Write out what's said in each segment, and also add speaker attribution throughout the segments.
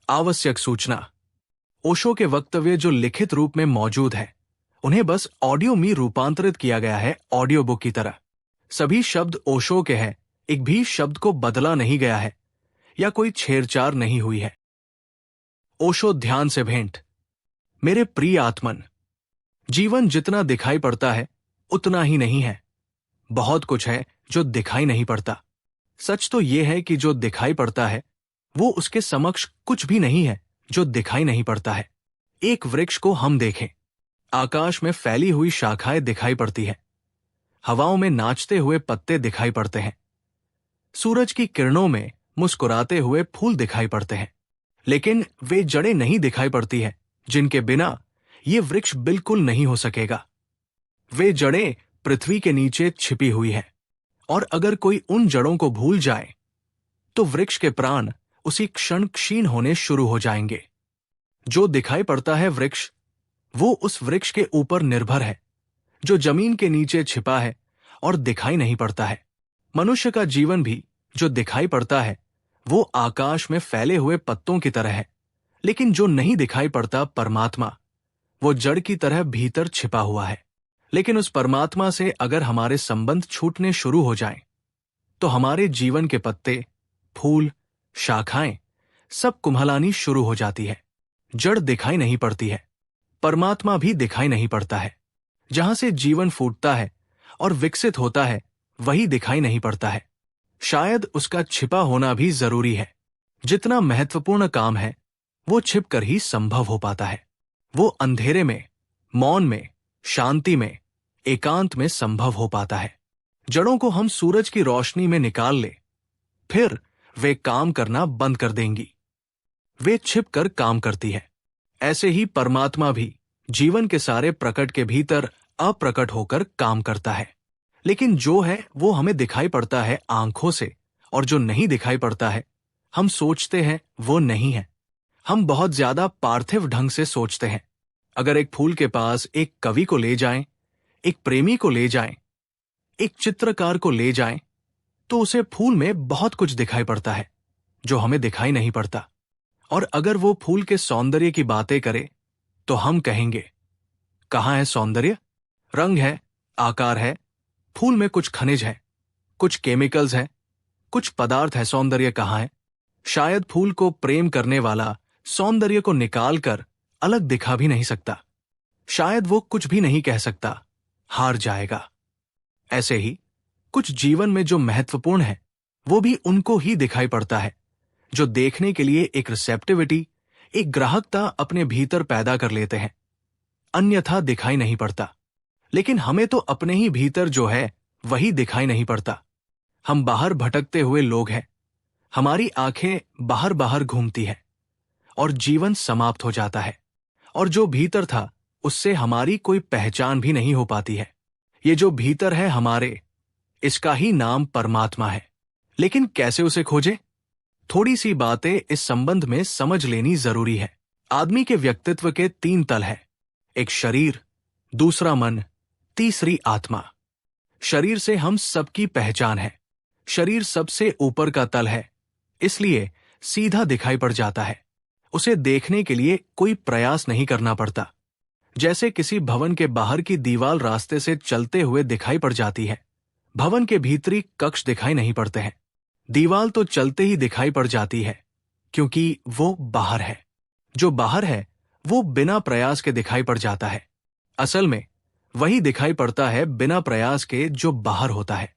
Speaker 1: आवश्यक सूचना। ओशो के वक्तव्य जो लिखित रूप में मौजूद है, उन्हें बस ऑडियो में रूपांतरित किया गया है, ऑडियो बुक की तरह। सभी शब्द ओशो के हैं, एक भी शब्द को बदला नहीं गया है या कोई छेड़छाड़ नहीं हुई है। ओशो ध्यान से भेंट। मेरे प्रिय आत्मन, जीवन जितना दिखाई पड़ता है उतना ही नहीं है। बहुत कुछ है जो दिखाई नहीं पड़ता। सच तो यह है कि जो दिखाई पड़ता है वो उसके समक्ष कुछ भी नहीं है जो दिखाई नहीं पड़ता है। एक वृक्ष को हम देखें, आकाश में फैली हुई शाखाएं दिखाई पड़ती है, हवाओं में नाचते हुए पत्ते दिखाई पड़ते हैं, सूरज की किरणों में मुस्कुराते हुए फूल दिखाई पड़ते हैं, लेकिन वे जड़ें नहीं दिखाई पड़ती है जिनके बिना ये वृक्ष बिल्कुल नहीं हो सकेगा। वे जड़ें पृथ्वी के नीचे छिपी हुई है, और अगर कोई उन जड़ों को भूल जाए तो वृक्ष के प्राण उसी क्षण क्षीण होने शुरू हो जाएंगे। जो दिखाई पड़ता है वृक्ष, वो उस वृक्ष के ऊपर निर्भर है जो जमीन के नीचे छिपा है और दिखाई नहीं पड़ता है। मनुष्य का जीवन भी जो दिखाई पड़ता है वो आकाश में फैले हुए पत्तों की तरह है, लेकिन जो नहीं दिखाई पड़ता परमात्मा, वो जड़ की तरह भीतर छिपा हुआ है। लेकिन उस परमात्मा से अगर हमारे संबंध छूटने शुरू हो जाएं, तो हमारे जीवन के पत्ते, फूल, शाखाएं सब कुम्हलानी शुरू हो जाती है। जड़ दिखाई नहीं पड़ती है, परमात्मा भी दिखाई नहीं पड़ता है। जहां से जीवन फूटता है और विकसित होता है वही दिखाई नहीं पड़ता है। शायद उसका छिपा होना भी जरूरी है। जितना महत्वपूर्ण काम है वो छिपकर ही संभव हो पाता है। वो अंधेरे में, मौन में, शांति में, एकांत में संभव हो पाता है। जड़ों को हम सूरज की रोशनी में निकाल ले, फिर वे काम करना बंद कर देंगी। वे छिपकर काम करती है। ऐसे ही परमात्मा भी जीवन के सारे प्रकट के भीतर अप्रकट होकर काम करता है। लेकिन जो है वो हमें दिखाई पड़ता है आंखों से, और जो नहीं दिखाई पड़ता है हम सोचते हैं वो नहीं है। हम बहुत ज्यादा पार्थिव ढंग से सोचते हैं। अगर एक फूल के पास एक कवि को ले जाएं, एक प्रेमी को ले जाएं, एक चित्रकार को ले जाएं, तो उसे फूल में बहुत कुछ दिखाई पड़ता है जो हमें दिखाई नहीं पड़ता। और अगर वो फूल के सौंदर्य की बातें करे तो हम कहेंगे, कहाँ है सौंदर्य? रंग है, आकार है, फूल में कुछ खनिज है, कुछ केमिकल्स है, कुछ पदार्थ है, सौंदर्य कहाँ है? शायद फूल को प्रेम करने वाला सौंदर्य को निकालकर अलग दिखा भी नहीं सकता। शायद वो कुछ भी नहीं कह सकता, हार जाएगा। ऐसे ही कुछ जीवन में जो महत्वपूर्ण है वो भी उनको ही दिखाई पड़ता है जो देखने के लिए एक रिसेप्टिविटी, एक ग्राहकता अपने भीतर पैदा कर लेते हैं, अन्यथा दिखाई नहीं पड़ता। लेकिन हमें तो अपने ही भीतर जो है वही दिखाई नहीं पड़ता। हम बाहर भटकते हुए लोग हैं। हमारी आंखें बाहर बाहर घूमती है और जीवन समाप्त हो जाता है, और जो भीतर था उससे हमारी कोई पहचान भी नहीं हो पाती है। ये जो भीतर है हमारे, इसका ही नाम परमात्मा है। लेकिन कैसे उसे खोजें? थोड़ी सी बातें इस संबंध में समझ लेनी जरूरी है। आदमी के व्यक्तित्व के 3 तल हैं, एक शरीर, दूसरा मन, तीसरी आत्मा। शरीर से हम सबकी पहचान है। शरीर सबसे ऊपर का तल है, इसलिए सीधा दिखाई पड़ जाता है। उसे देखने के लिए कोई प्रयास नहीं करना पड़ता। जैसे किसी भवन के बाहर की दीवार रास्ते से चलते हुए दिखाई पड़ जाती है, भवन के भीतरी कक्ष दिखाई नहीं पड़ते हैं। दीवार तो चलते ही दिखाई पड़ जाती है क्योंकि वो बाहर है। जो बाहर है वो बिना प्रयास के दिखाई पड़ जाता है। असल में वही दिखाई पड़ता है बिना प्रयास के जो बाहर होता है।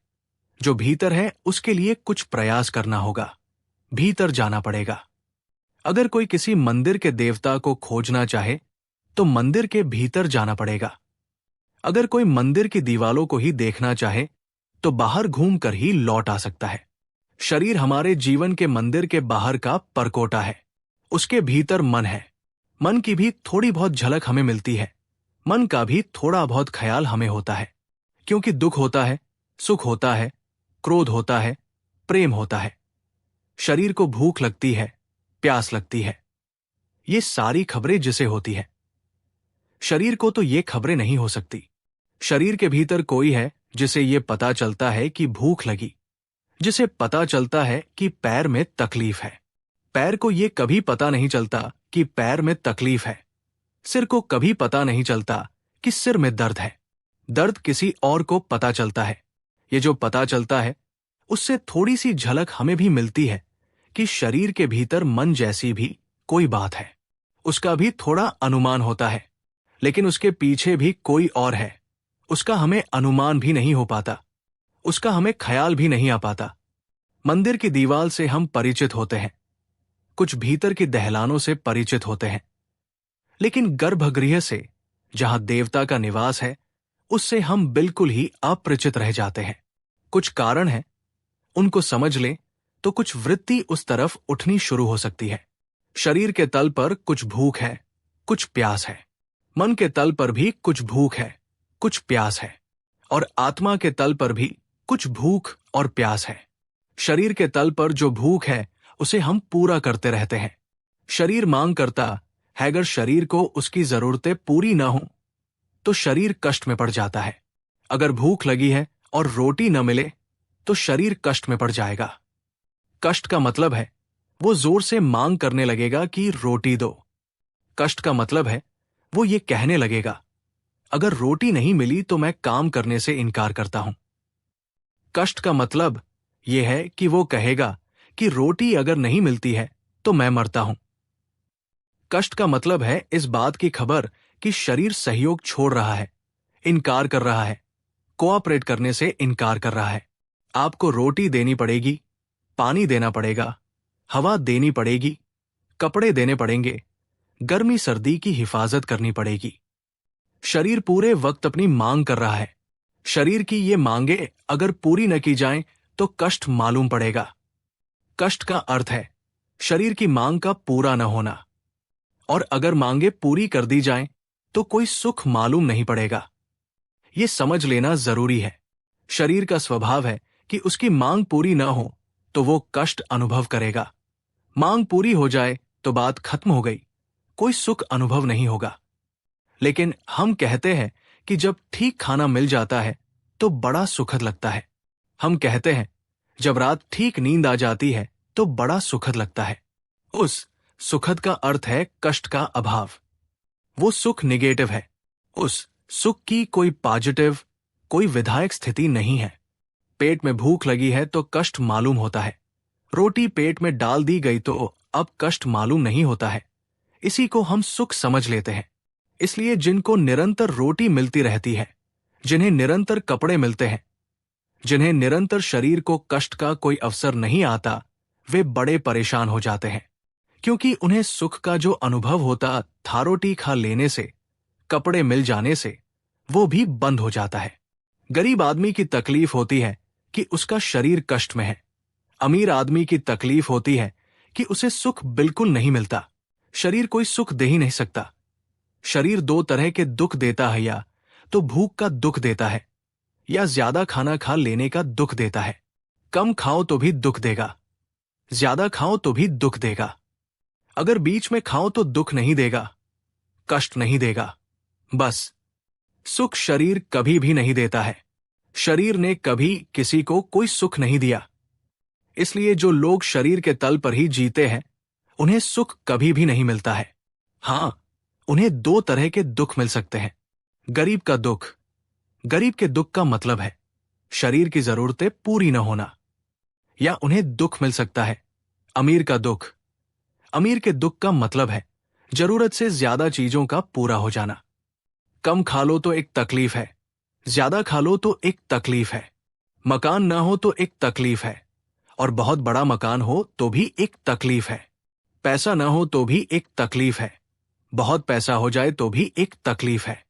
Speaker 1: जो भीतर है उसके लिए कुछ प्रयास करना होगा, भीतर जाना पड़ेगा। अगर कोई किसी मंदिर के देवता को खोजना चाहे तो मंदिर के भीतर जाना पड़ेगा। अगर कोई मंदिर की दीवालों को ही देखना चाहे तो बाहर घूमकर ही लौट आ सकता है। शरीर हमारे जीवन के मंदिर के बाहर का परकोटा है। उसके भीतर मन है। मन की भी थोड़ी बहुत झलक हमें मिलती है। मन का भी थोड़ा बहुत ख्याल हमें होता है, क्योंकि दुख होता है, सुख होता है, क्रोध होता है, प्रेम होता है। शरीर को भूख लगती है, प्यास लगती है, ये सारी खबरें जिसे होती है। शरीर को तो ये खबरें नहीं हो सकती। शरीर के भीतर कोई है जिसे ये पता चलता है कि भूख लगी, जिसे पता चलता है कि पैर में तकलीफ है, पैर को ये कभी पता नहीं चलता कि पैर में तकलीफ है। सिर को कभी पता नहीं चलता कि सिर में दर्द है। दर्द किसी और को पता चलता है। ये जो पता चलता है उससे थोड़ी सी झलक हमें भी मिलती है कि शरीर के भीतर मन जैसी भी कोई बात है। उसका भी थोड़ा अनुमान होता है, लेकिन उसके पीछे भी कोई और है। उसका हमें अनुमान भी नहीं हो पाता, उसका हमें ख्याल भी नहीं आ पाता। मंदिर की दीवार से हम परिचित होते हैं, कुछ भीतर की दहलानों से परिचित होते हैं, लेकिन गर्भगृह से, जहां देवता का निवास है, उससे हम बिल्कुल ही अपरिचित रह जाते हैं। कुछ कारण है, उनको समझ लें तो कुछ वृत्ति उस तरफ उठनी शुरू हो सकती है। शरीर के तल पर कुछ भूख है, कुछ प्यास है। मन के तल पर भी कुछ भूख है, कुछ प्यास है। और आत्मा के तल पर भी कुछ भूख और प्यास है। शरीर के तल पर जो भूख है उसे हम पूरा करते रहते हैं। शरीर मांग करता है, अगर शरीर को उसकी जरूरतें पूरी ना हो तो शरीर कष्ट में पड़ जाता है। अगर भूख लगी है और रोटी न मिले तो शरीर कष्ट में पड़ जाएगा। कष्ट का मतलब है वो जोर से मांग करने लगेगा कि रोटी दो। कष्ट का मतलब है वो ये कहने लगेगा, अगर रोटी नहीं मिली तो मैं काम करने से इनकार करता हूं। कष्ट का मतलब यह है कि वो कहेगा कि रोटी अगर नहीं मिलती है तो मैं मरता हूं। कष्ट का मतलब है इस बात की खबर कि शरीर सहयोग छोड़ रहा है, इनकार कर रहा है, कोऑपरेट करने से इनकार कर रहा है। आपको रोटी देनी पड़ेगी, पानी देना पड़ेगा, हवा देनी पड़ेगी, कपड़े देने पड़ेंगे, गर्मी सर्दी की हिफाजत करनी पड़ेगी। शरीर पूरे वक्त अपनी मांग कर रहा है। शरीर की ये मांगे अगर पूरी न की जाएं तो कष्ट मालूम पड़ेगा। कष्ट का अर्थ है शरीर की मांग का पूरा न होना। और अगर मांगे पूरी कर दी जाएं तो कोई सुख मालूम नहीं पड़ेगा। ये समझ लेना जरूरी है। शरीर का स्वभाव है कि उसकी मांग पूरी न हो तो वो कष्ट अनुभव करेगा। मांग पूरी हो जाए तो बात खत्म हो गई, कोई सुख अनुभव नहीं होगा। लेकिन हम कहते हैं कि जब ठीक खाना मिल जाता है तो बड़ा सुखद लगता है। हम कहते हैं जब रात ठीक नींद आ जाती है तो बड़ा सुखद लगता है। उस सुखद का अर्थ है कष्ट का अभाव। वो सुख निगेटिव है। उस सुख की कोई पॉजिटिव, कोई विधायक स्थिति नहीं है। पेट में भूख लगी है तो कष्ट मालूम होता है। रोटी पेट में डाल दी गई तो अब कष्ट मालूम नहीं होता है। इसी को हम सुख समझ लेते हैं। इसलिए जिनको निरंतर रोटी मिलती रहती है, जिन्हें निरंतर कपड़े मिलते हैं, जिन्हें निरंतर शरीर को कष्ट का कोई अवसर नहीं आता, वे बड़े परेशान हो जाते हैं, क्योंकि उन्हें सुख का जो अनुभव होता था रोटी खा लेने से, कपड़े मिल जाने से, वो भी बंद हो जाता है। गरीब आदमी की तकलीफ होती है कि उसका शरीर कष्ट में है। अमीर आदमी की तकलीफ होती है कि उसे सुख बिल्कुल नहीं मिलता। शरीर कोई सुख दे ही नहीं सकता। शरीर दो तरह के दुख देता है, या तो भूख का दुख देता है या ज्यादा खाना खा लेने का दुख देता है। कम खाओ तो भी दुख देगा, ज्यादा खाओ तो भी दुख देगा। अगर बीच में खाओ तो दुख नहीं देगा, कष्ट नहीं देगा। बस सुख शरीर कभी भी नहीं देता है। शरीर ने कभी किसी को कोई सुख नहीं दिया। इसलिए जो लोग शरीर के तल पर ही जीते हैं उन्हें सुख कभी भी नहीं मिलता है। हां, उन्हें दो तरह के दुख मिल सकते हैं। गरीब का दुख। गरीब के दुख का मतलब है शरीर की जरूरतें पूरी न होना। या उन्हें दुख मिल सकता है अमीर का दुख। अमीर के दुख का मतलब है जरूरत से ज्यादा चीजों का पूरा हो जाना। कम खा लो तो एक तकलीफ है, ज्यादा खा लो तो एक तकलीफ है। मकान ना हो तो एक तकलीफ है, और बहुत बड़ा मकान हो तो भी एक तकलीफ है। पैसा ना हो तो भी एक तकलीफ है, बहुत पैसा हो जाए तो भी एक तकलीफ है।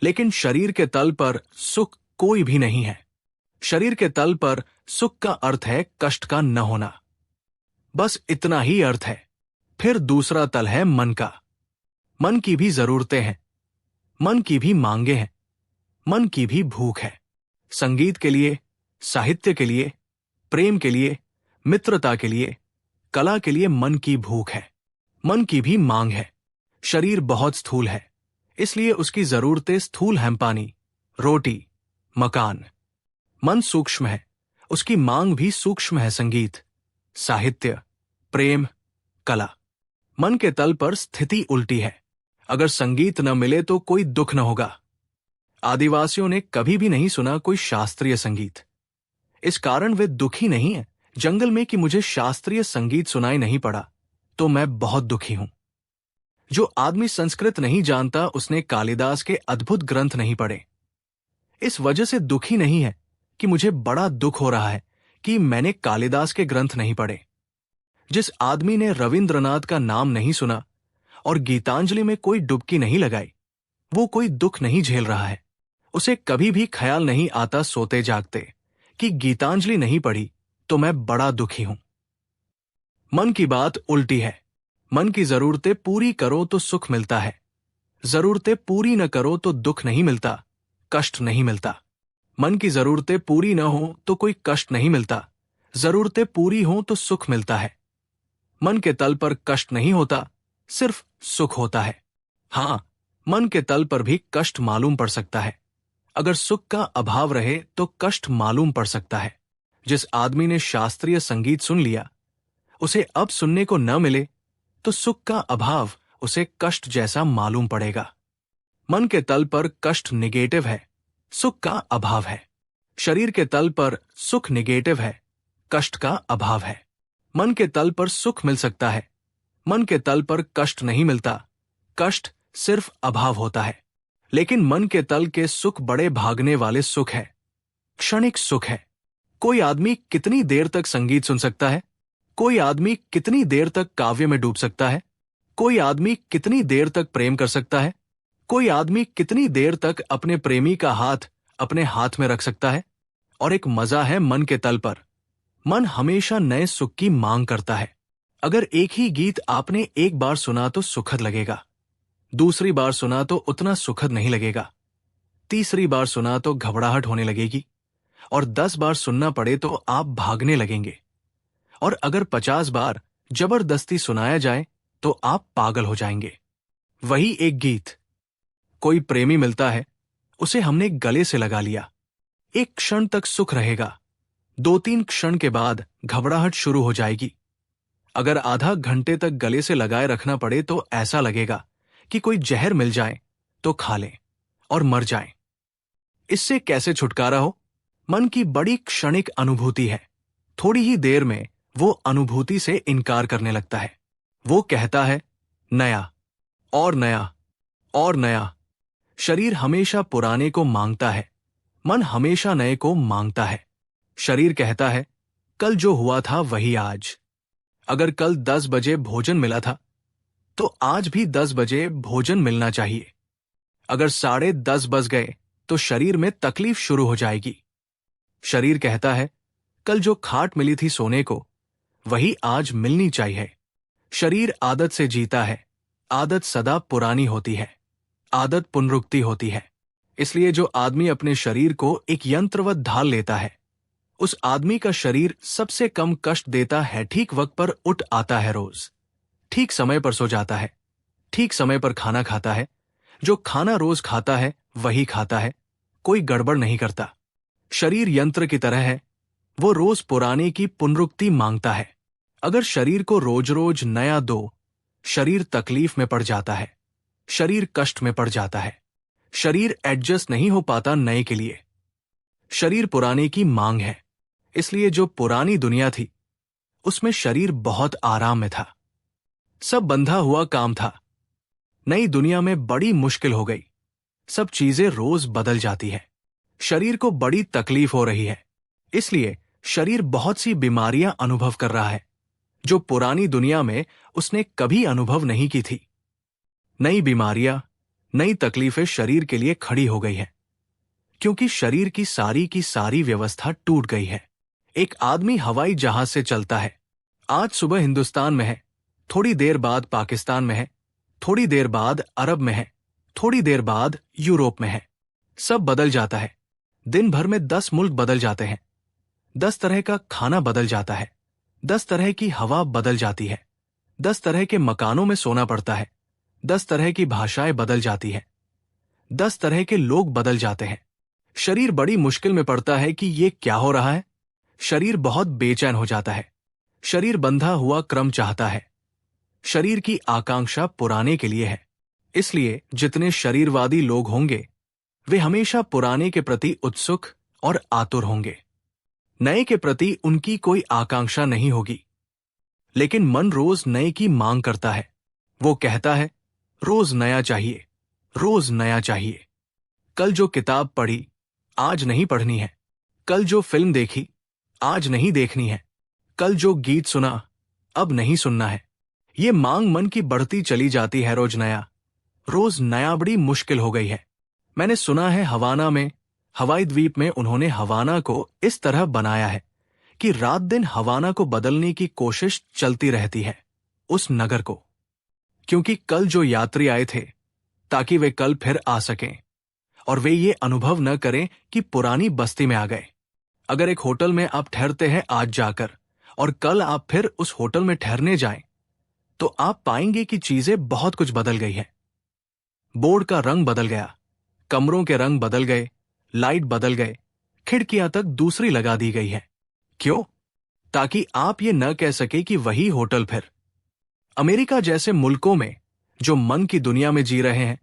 Speaker 1: लेकिन शरीर के तल पर सुख कोई भी नहीं है। शरीर के तल पर सुख का अर्थ है कष्ट का न होना। बस इतना ही अर्थ है। फिर दूसरा तल है मन का। मन की भी जरूरतें हैं, मन की भी मांगे हैं, मन की भी भूख है। संगीत के लिए, साहित्य के लिए, प्रेम के लिए, मित्रता के लिए, कला के लिए मन की भूख है, मन की भी मांग है। शरीर बहुत स्थूल है, इसलिए उसकी जरूरतें स्थूल हैं। पानी, रोटी, मकान। मन सूक्ष्म है, उसकी मांग भी सूक्ष्म है। संगीत, साहित्य, प्रेम, कला। मन के तल पर स्थिति उल्टी है। अगर संगीत न मिले तो कोई दुख न होगा। आदिवासियों ने कभी भी नहीं सुना कोई शास्त्रीय संगीत। इस कारण वे दुखी नहीं है जंगल में कि मुझे शास्त्रीय संगीत सुनाई नहीं पड़ा, तो मैं बहुत दुखी हूं। जो आदमी संस्कृत नहीं जानता उसने कालिदास के अद्भुत ग्रंथ नहीं पढ़े। इस वजह से दुखी नहीं है कि मुझे बड़ा दुख हो रहा है कि मैंने कालिदास के ग्रंथ नहीं पढ़े। जिस आदमी ने रविंद्रनाथ का नाम नहीं सुना और गीतांजलि में कोई डुबकी नहीं लगाई, वो कोई दुख नहीं झेल रहा है। उसे कभी भी ख्याल नहीं आता सोते जागते कि गीतांजलि नहीं पढ़ी तो मैं बड़ा दुखी हूं। मन की बात उल्टी है। मन की जरूरतें पूरी करो तो सुख मिलता है। जरूरतें पूरी न करो तो दुख नहीं मिलता, कष्ट नहीं मिलता। मन की जरूरतें पूरी न हो तो कोई कष्ट नहीं मिलता, जरूरतें पूरी हो तो सुख मिलता है। मन के तल पर कष्ट नहीं होता, सिर्फ सुख होता है। हां, मन के तल पर भी कष्ट मालूम पड़ सकता है। अगर सुख का अभाव रहे तो कष्ट मालूम पड़ सकता है। जिस आदमी ने शास्त्रीय संगीत सुन लिया, उसे अब सुनने को न मिले तो सुख का अभाव उसे कष्ट जैसा मालूम पड़ेगा। मन के तल पर कष्ट निगेटिव है, सुख का अभाव है। शरीर के तल पर सुख निगेटिव है, कष्ट का अभाव है। मन के तल पर सुख मिल सकता है, मन के तल पर कष्ट नहीं मिलता, कष्ट सिर्फ अभाव होता है। लेकिन मन के तल के सुख बड़े भागने वाले सुख है, क्षणिक सुख है। कोई आदमी कितनी देर तक संगीत सुन सकता है? कोई आदमी कितनी देर तक काव्य में डूब सकता है? कोई आदमी कितनी देर तक प्रेम कर सकता है? कोई आदमी कितनी देर तक अपने प्रेमी का हाथ अपने हाथ में रख सकता है? और एक मजा है मन के तल पर। मन हमेशा नए सुख की मांग करता है। अगर एक ही गीत आपने एक बार सुना तो सुखद लगेगा, दूसरी बार सुना तो उतना सुखद नहीं लगेगा, तीसरी बार सुना तो घबराहट होने लगेगी, और 10 बार सुनना पड़े तो आप भागने लगेंगे। और अगर 50 बार जबरदस्ती सुनाया जाए तो आप पागल हो जाएंगे। वही एक गीत, कोई प्रेमी मिलता है, उसे हमने गले से लगा लिया, एक क्षण तक सुख रहेगा, 2-3 क्षण के बाद घबराहट शुरू हो जाएगी। अगर आधा घंटे तक गले से लगाए रखना पड़े तो ऐसा लगेगा कि कोई जहर मिल जाए तो खा लें और मर जाएं। इससे कैसे छुटकारा हो? मन की बड़ी क्षणिक अनुभूति है। थोड़ी ही देर में वो अनुभूति से इनकार करने लगता है। वो कहता है नया और नया और नया। शरीर हमेशा पुराने को मांगता है, मन हमेशा नए को मांगता है। शरीर कहता है कल जो हुआ था वही आज। अगर कल 10 बजे भोजन मिला था तो आज भी 10 बजे भोजन मिलना चाहिए। अगर 10:30 बज गए तो शरीर में तकलीफ शुरू हो जाएगी। शरीर कहता है कल जो खाट मिली थी सोने को वही आज मिलनी चाहिए। शरीर आदत से जीता है, आदत सदा पुरानी होती है, आदत पुनरुक्ति होती है। इसलिए जो आदमी अपने शरीर को एक यंत्रवत ढाल लेता है, उस आदमी का शरीर सबसे कम कष्ट देता है। ठीक वक्त पर उठ आता है, रोज ठीक समय पर सो जाता है, ठीक समय पर खाना खाता है। जो खाना रोज खाता है वही खाता है, कोई गड़बड़ नहीं करता। शरीर यंत्र की तरह है, वो रोज पुराने की पुनरुक्ति मांगता है। अगर शरीर को रोज रोज नया दो, शरीर तकलीफ में पड़ जाता है, शरीर कष्ट में पड़ जाता है। शरीर एडजस्ट नहीं हो पाता नए के लिए। शरीर पुराने की मांग है। इसलिए जो पुरानी दुनिया थी उसमें शरीर बहुत आराम में था, सब बंधा हुआ काम था। नई दुनिया में बड़ी मुश्किल हो गई, सब चीजें रोज बदल जाती है। शरीर को बड़ी तकलीफ हो रही है, इसलिए शरीर बहुत सी बीमारियां अनुभव कर रहा है जो पुरानी दुनिया में उसने कभी अनुभव नहीं की थी। नई बीमारियां, नई तकलीफें शरीर के लिए खड़ी हो गई है, क्योंकि शरीर की सारी व्यवस्था टूट गई है। एक आदमी हवाई जहाज से चलता है। आज सुबह हिंदुस्तान में है, थोड़ी देर बाद पाकिस्तान में है, थोड़ी देर बाद अरब में है, थोड़ी देर बाद यूरोप में है। सब बदल जाता है। दिन भर में 10 मुल्क बदल जाते हैं, 10 तरह का खाना बदल जाता है, 10 तरह की हवा बदल जाती है, 10 तरह के मकानों में सोना पड़ता है, 10 तरह की भाषाएं बदल जाती है, 10 तरह के लोग बदल जाते हैं। शरीर बड़ी मुश्किल में पड़ता है कि ये क्या हो रहा है। शरीर बहुत बेचैन हो जाता है। शरीर बंधा हुआ क्रम चाहता है। शरीर की आकांक्षा पुराने के लिए है। इसलिए जितने शरीरवादी लोग होंगे वे हमेशा पुराने के प्रति उत्सुक और आतुर होंगे। नए के प्रति उनकी कोई आकांक्षा नहीं होगी। लेकिन मन रोज नए की मांग करता है। वो कहता है, रोज नया चाहिए, रोज नया चाहिए। कल जो किताब पढ़ी आज नहीं पढ़नी है। कल जो फिल्म देखी आज नहीं देखनी है। कल जो गीत सुना अब नहीं सुनना है। ये मांग मन की बढ़ती चली जाती है। रोज नया बड़ी मुश्किल हो गई है। मैंने सुना है हवाई द्वीप में उन्होंने हवाना को इस तरह बनाया है कि रात दिन हवाना को बदलने की कोशिश चलती रहती है, उस नगर को। क्योंकि कल जो यात्री आए थे ताकि वे कल फिर आ सकें और वे ये अनुभव न करें कि पुरानी बस्ती में आ गए। अगर एक होटल में आप ठहरते हैं आज जाकर और कल आप फिर उस होटल में ठहरने जाएं, तो आप पाएंगे कि चीजें बहुत कुछ बदल गई है। बोर्ड का रंग बदल गया, कमरों के रंग बदल गए, लाइट बदल गए, खिड़कियां तक दूसरी लगा दी गई है। क्यों? ताकि आप ये न कह सके कि वही होटल फिर। अमेरिका जैसे मुल्कों में जो मन की दुनिया में जी रहे हैं,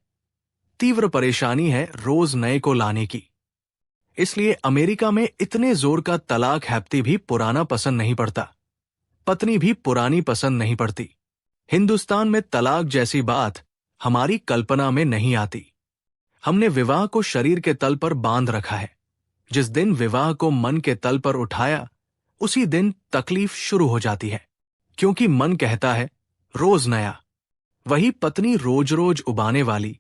Speaker 1: तीव्र परेशानी है रोज नए को लाने की। इसलिए अमेरिका में इतने जोर का तलाक हैप्ती भी पुराना पसंद नहीं पड़ता, पत्नी भी पुरानी पसंद नहीं पड़ती। हिंदुस्तान में तलाक जैसी बात हमारी कल्पना में नहीं आती। हमने विवाह को शरीर के तल पर बांध रखा है। जिस दिन विवाह को मन के तल पर उठाया उसी दिन तकलीफ शुरू हो जाती है। क्योंकि मन कहता है रोज नया। वही पत्नी रोज रोज उबाने वाली,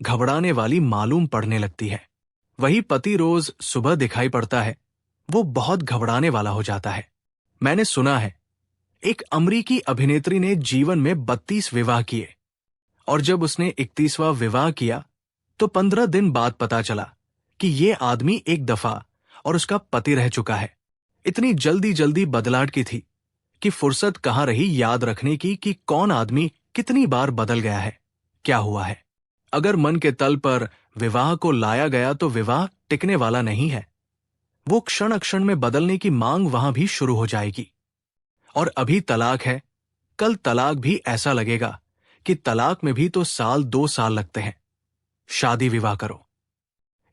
Speaker 1: घबराने वाली मालूम पड़ने लगती है। वही पति रोज सुबह दिखाई पड़ता है, वो बहुत घबराने वाला हो जाता है। मैंने सुना है एक अमरीकी अभिनेत्री ने जीवन में 32 विवाह किए और जब उसने 31वां विवाह किया तो 15 दिन बाद पता चला कि ये आदमी एक दफा और उसका पति रह चुका है। इतनी जल्दी जल्दी बदलाव की थी कि फुर्सत कहाँ रही याद रखने की कि कौन आदमी कितनी बार बदल गया है, क्या हुआ है। अगर मन के तल पर विवाह को लाया गया तो विवाह टिकने वाला नहीं है। वो क्षण अक्षण में बदलने की मांग वहां भी शुरू हो जाएगी। और अभी तलाक है, कल तलाक भी ऐसा लगेगा कि तलाक में भी तो 2 साल लगते हैं। शादी विवाह करो।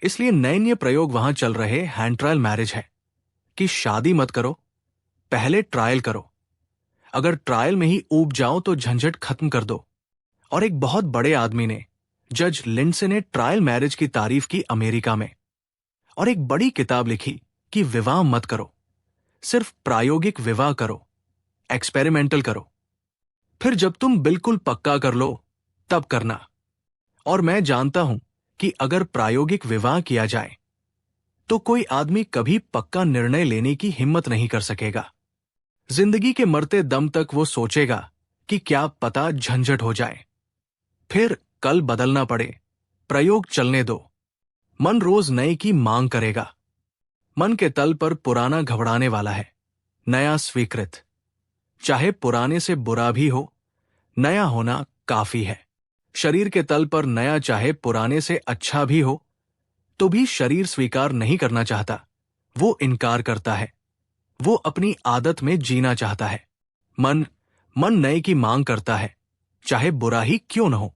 Speaker 1: इसलिए नए प्रयोग वहां चल रहे हैंड ट्रायल मैरिज है कि शादी मत करो, पहले ट्रायल करो। अगर ट्रायल में ही ऊब जाओ तो झंझट खत्म कर दो। और एक बहुत बड़े आदमी ने, जज लिंडसे ने ट्रायल मैरिज की तारीफ की अमेरिका में और एक बड़ी किताब लिखी कि विवाह मत करो, सिर्फ प्रायोगिक विवाह करो, एक्सपेरिमेंटल करो। फिर जब तुम बिल्कुल पक्का कर लो तब करना। और मैं जानता हूं कि अगर प्रायोगिक विवाह किया जाए तो कोई आदमी कभी पक्का निर्णय लेने की हिम्मत नहीं कर सकेगा। जिंदगी के मरते दम तक वो सोचेगा कि क्या पता झंझट हो जाए, फिर कल बदलना पड़े। प्रयोग चलने दो। मन रोज नए की मांग करेगा। मन के तल पर पुराना घबराने वाला है, नया स्वीकृत। चाहे पुराने से बुरा भी हो, नया होना काफी है। शरीर के तल पर नया चाहे पुराने से अच्छा भी हो तो भी शरीर स्वीकार नहीं करना चाहता। वो इनकार करता है। वो अपनी आदत में जीना चाहता है। मन नए की मांग करता है, चाहे बुरा ही क्यों न हो।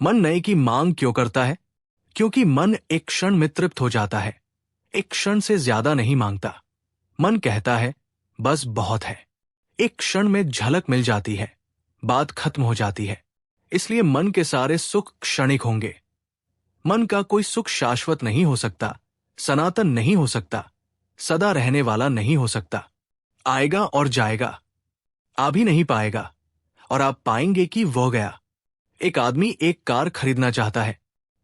Speaker 1: मन नए की मांग क्यों करता है? क्योंकि मन एक क्षण में तृप्त हो जाता है, एक क्षण से ज्यादा नहीं मांगता। मन कहता है बस बहुत है। एक क्षण में झलक मिल जाती है, बात खत्म हो जाती है। इसलिए मन के सारे सुख क्षणिक होंगे। मन का कोई सुख शाश्वत नहीं हो सकता, सनातन नहीं हो सकता, सदा रहने वाला नहीं हो सकता। आएगा और जाएगा, आ भी नहीं पाएगा और आप पाएंगे कि वो गया। एक आदमी एक कार खरीदना चाहता है।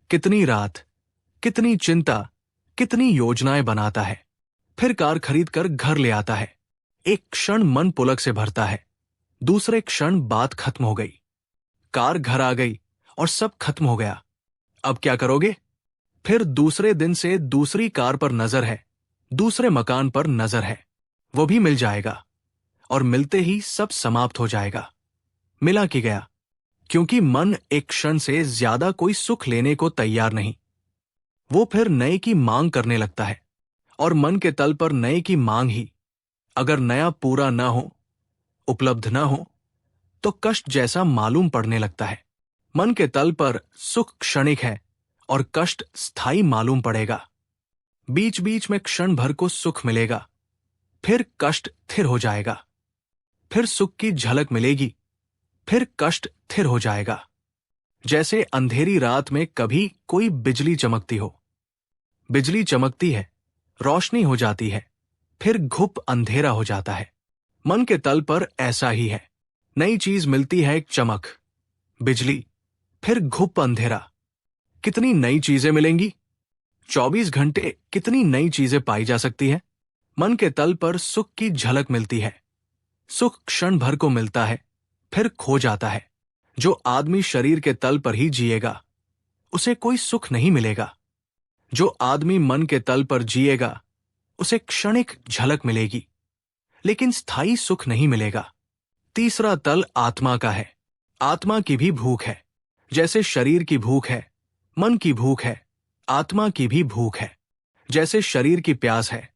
Speaker 1: कितनी रात, कितनी चिंता, कितनी योजनाएं बनाता है, फिर कार खरीदकर घर ले आता है। एक क्षण मन पुलक से भरता है, दूसरे क्षण बात खत्म हो गई। कार घर आ गई और सब खत्म हो गया। अब क्या करोगे? फिर दूसरे दिन से दूसरी कार पर नजर है, दूसरे मकान पर नजर है, वो भी मिल जाएगा और मिलते ही सब समाप्त हो जाएगा। मिला कि गया। क्योंकि मन एक क्षण से ज्यादा कोई सुख लेने को तैयार नहीं। वो फिर नए की मांग करने लगता है और मन के तल पर नए की मांग ही। अगर नया पूरा ना हो, उपलब्ध ना हो, तो कष्ट जैसा मालूम पड़ने लगता है। मन के तल पर सुख क्षणिक है और कष्ट स्थायी मालूम पड़ेगा। बीच बीच में क्षण भर को सुख मिलेगा, फिर कष्ट स्थिर हो जाएगा। फिर सुख की झलक मिलेगी, फिर कष्ट स्थिर हो जाएगा। जैसे अंधेरी रात में कभी कोई बिजली चमकती हो। बिजली चमकती है, रोशनी हो जाती है, फिर घुप अंधेरा हो जाता है। मन के तल पर ऐसा ही है। नई चीज मिलती है, एक चमक, बिजली, फिर घुप अंधेरा। कितनी नई चीजें मिलेंगी? 24 घंटे कितनी नई चीजें पाई जा सकती है। मन के तल पर सुख की झलक मिलती है। सुख क्षण भर को मिलता है, फिर खो जाता है। जो आदमी शरीर के तल पर ही जिएगा, उसे कोई सुख नहीं मिलेगा। जो आदमी मन के तल पर जिएगा, उसे क्षणिक झलक मिलेगी, लेकिन स्थायी सुख नहीं मिलेगा। तीसरा तल आत्मा का है। आत्मा की भी भूख है। जैसे शरीर की भूख है, मन की भूख है, आत्मा की भी भूख है। जैसे शरीर की प्यास है,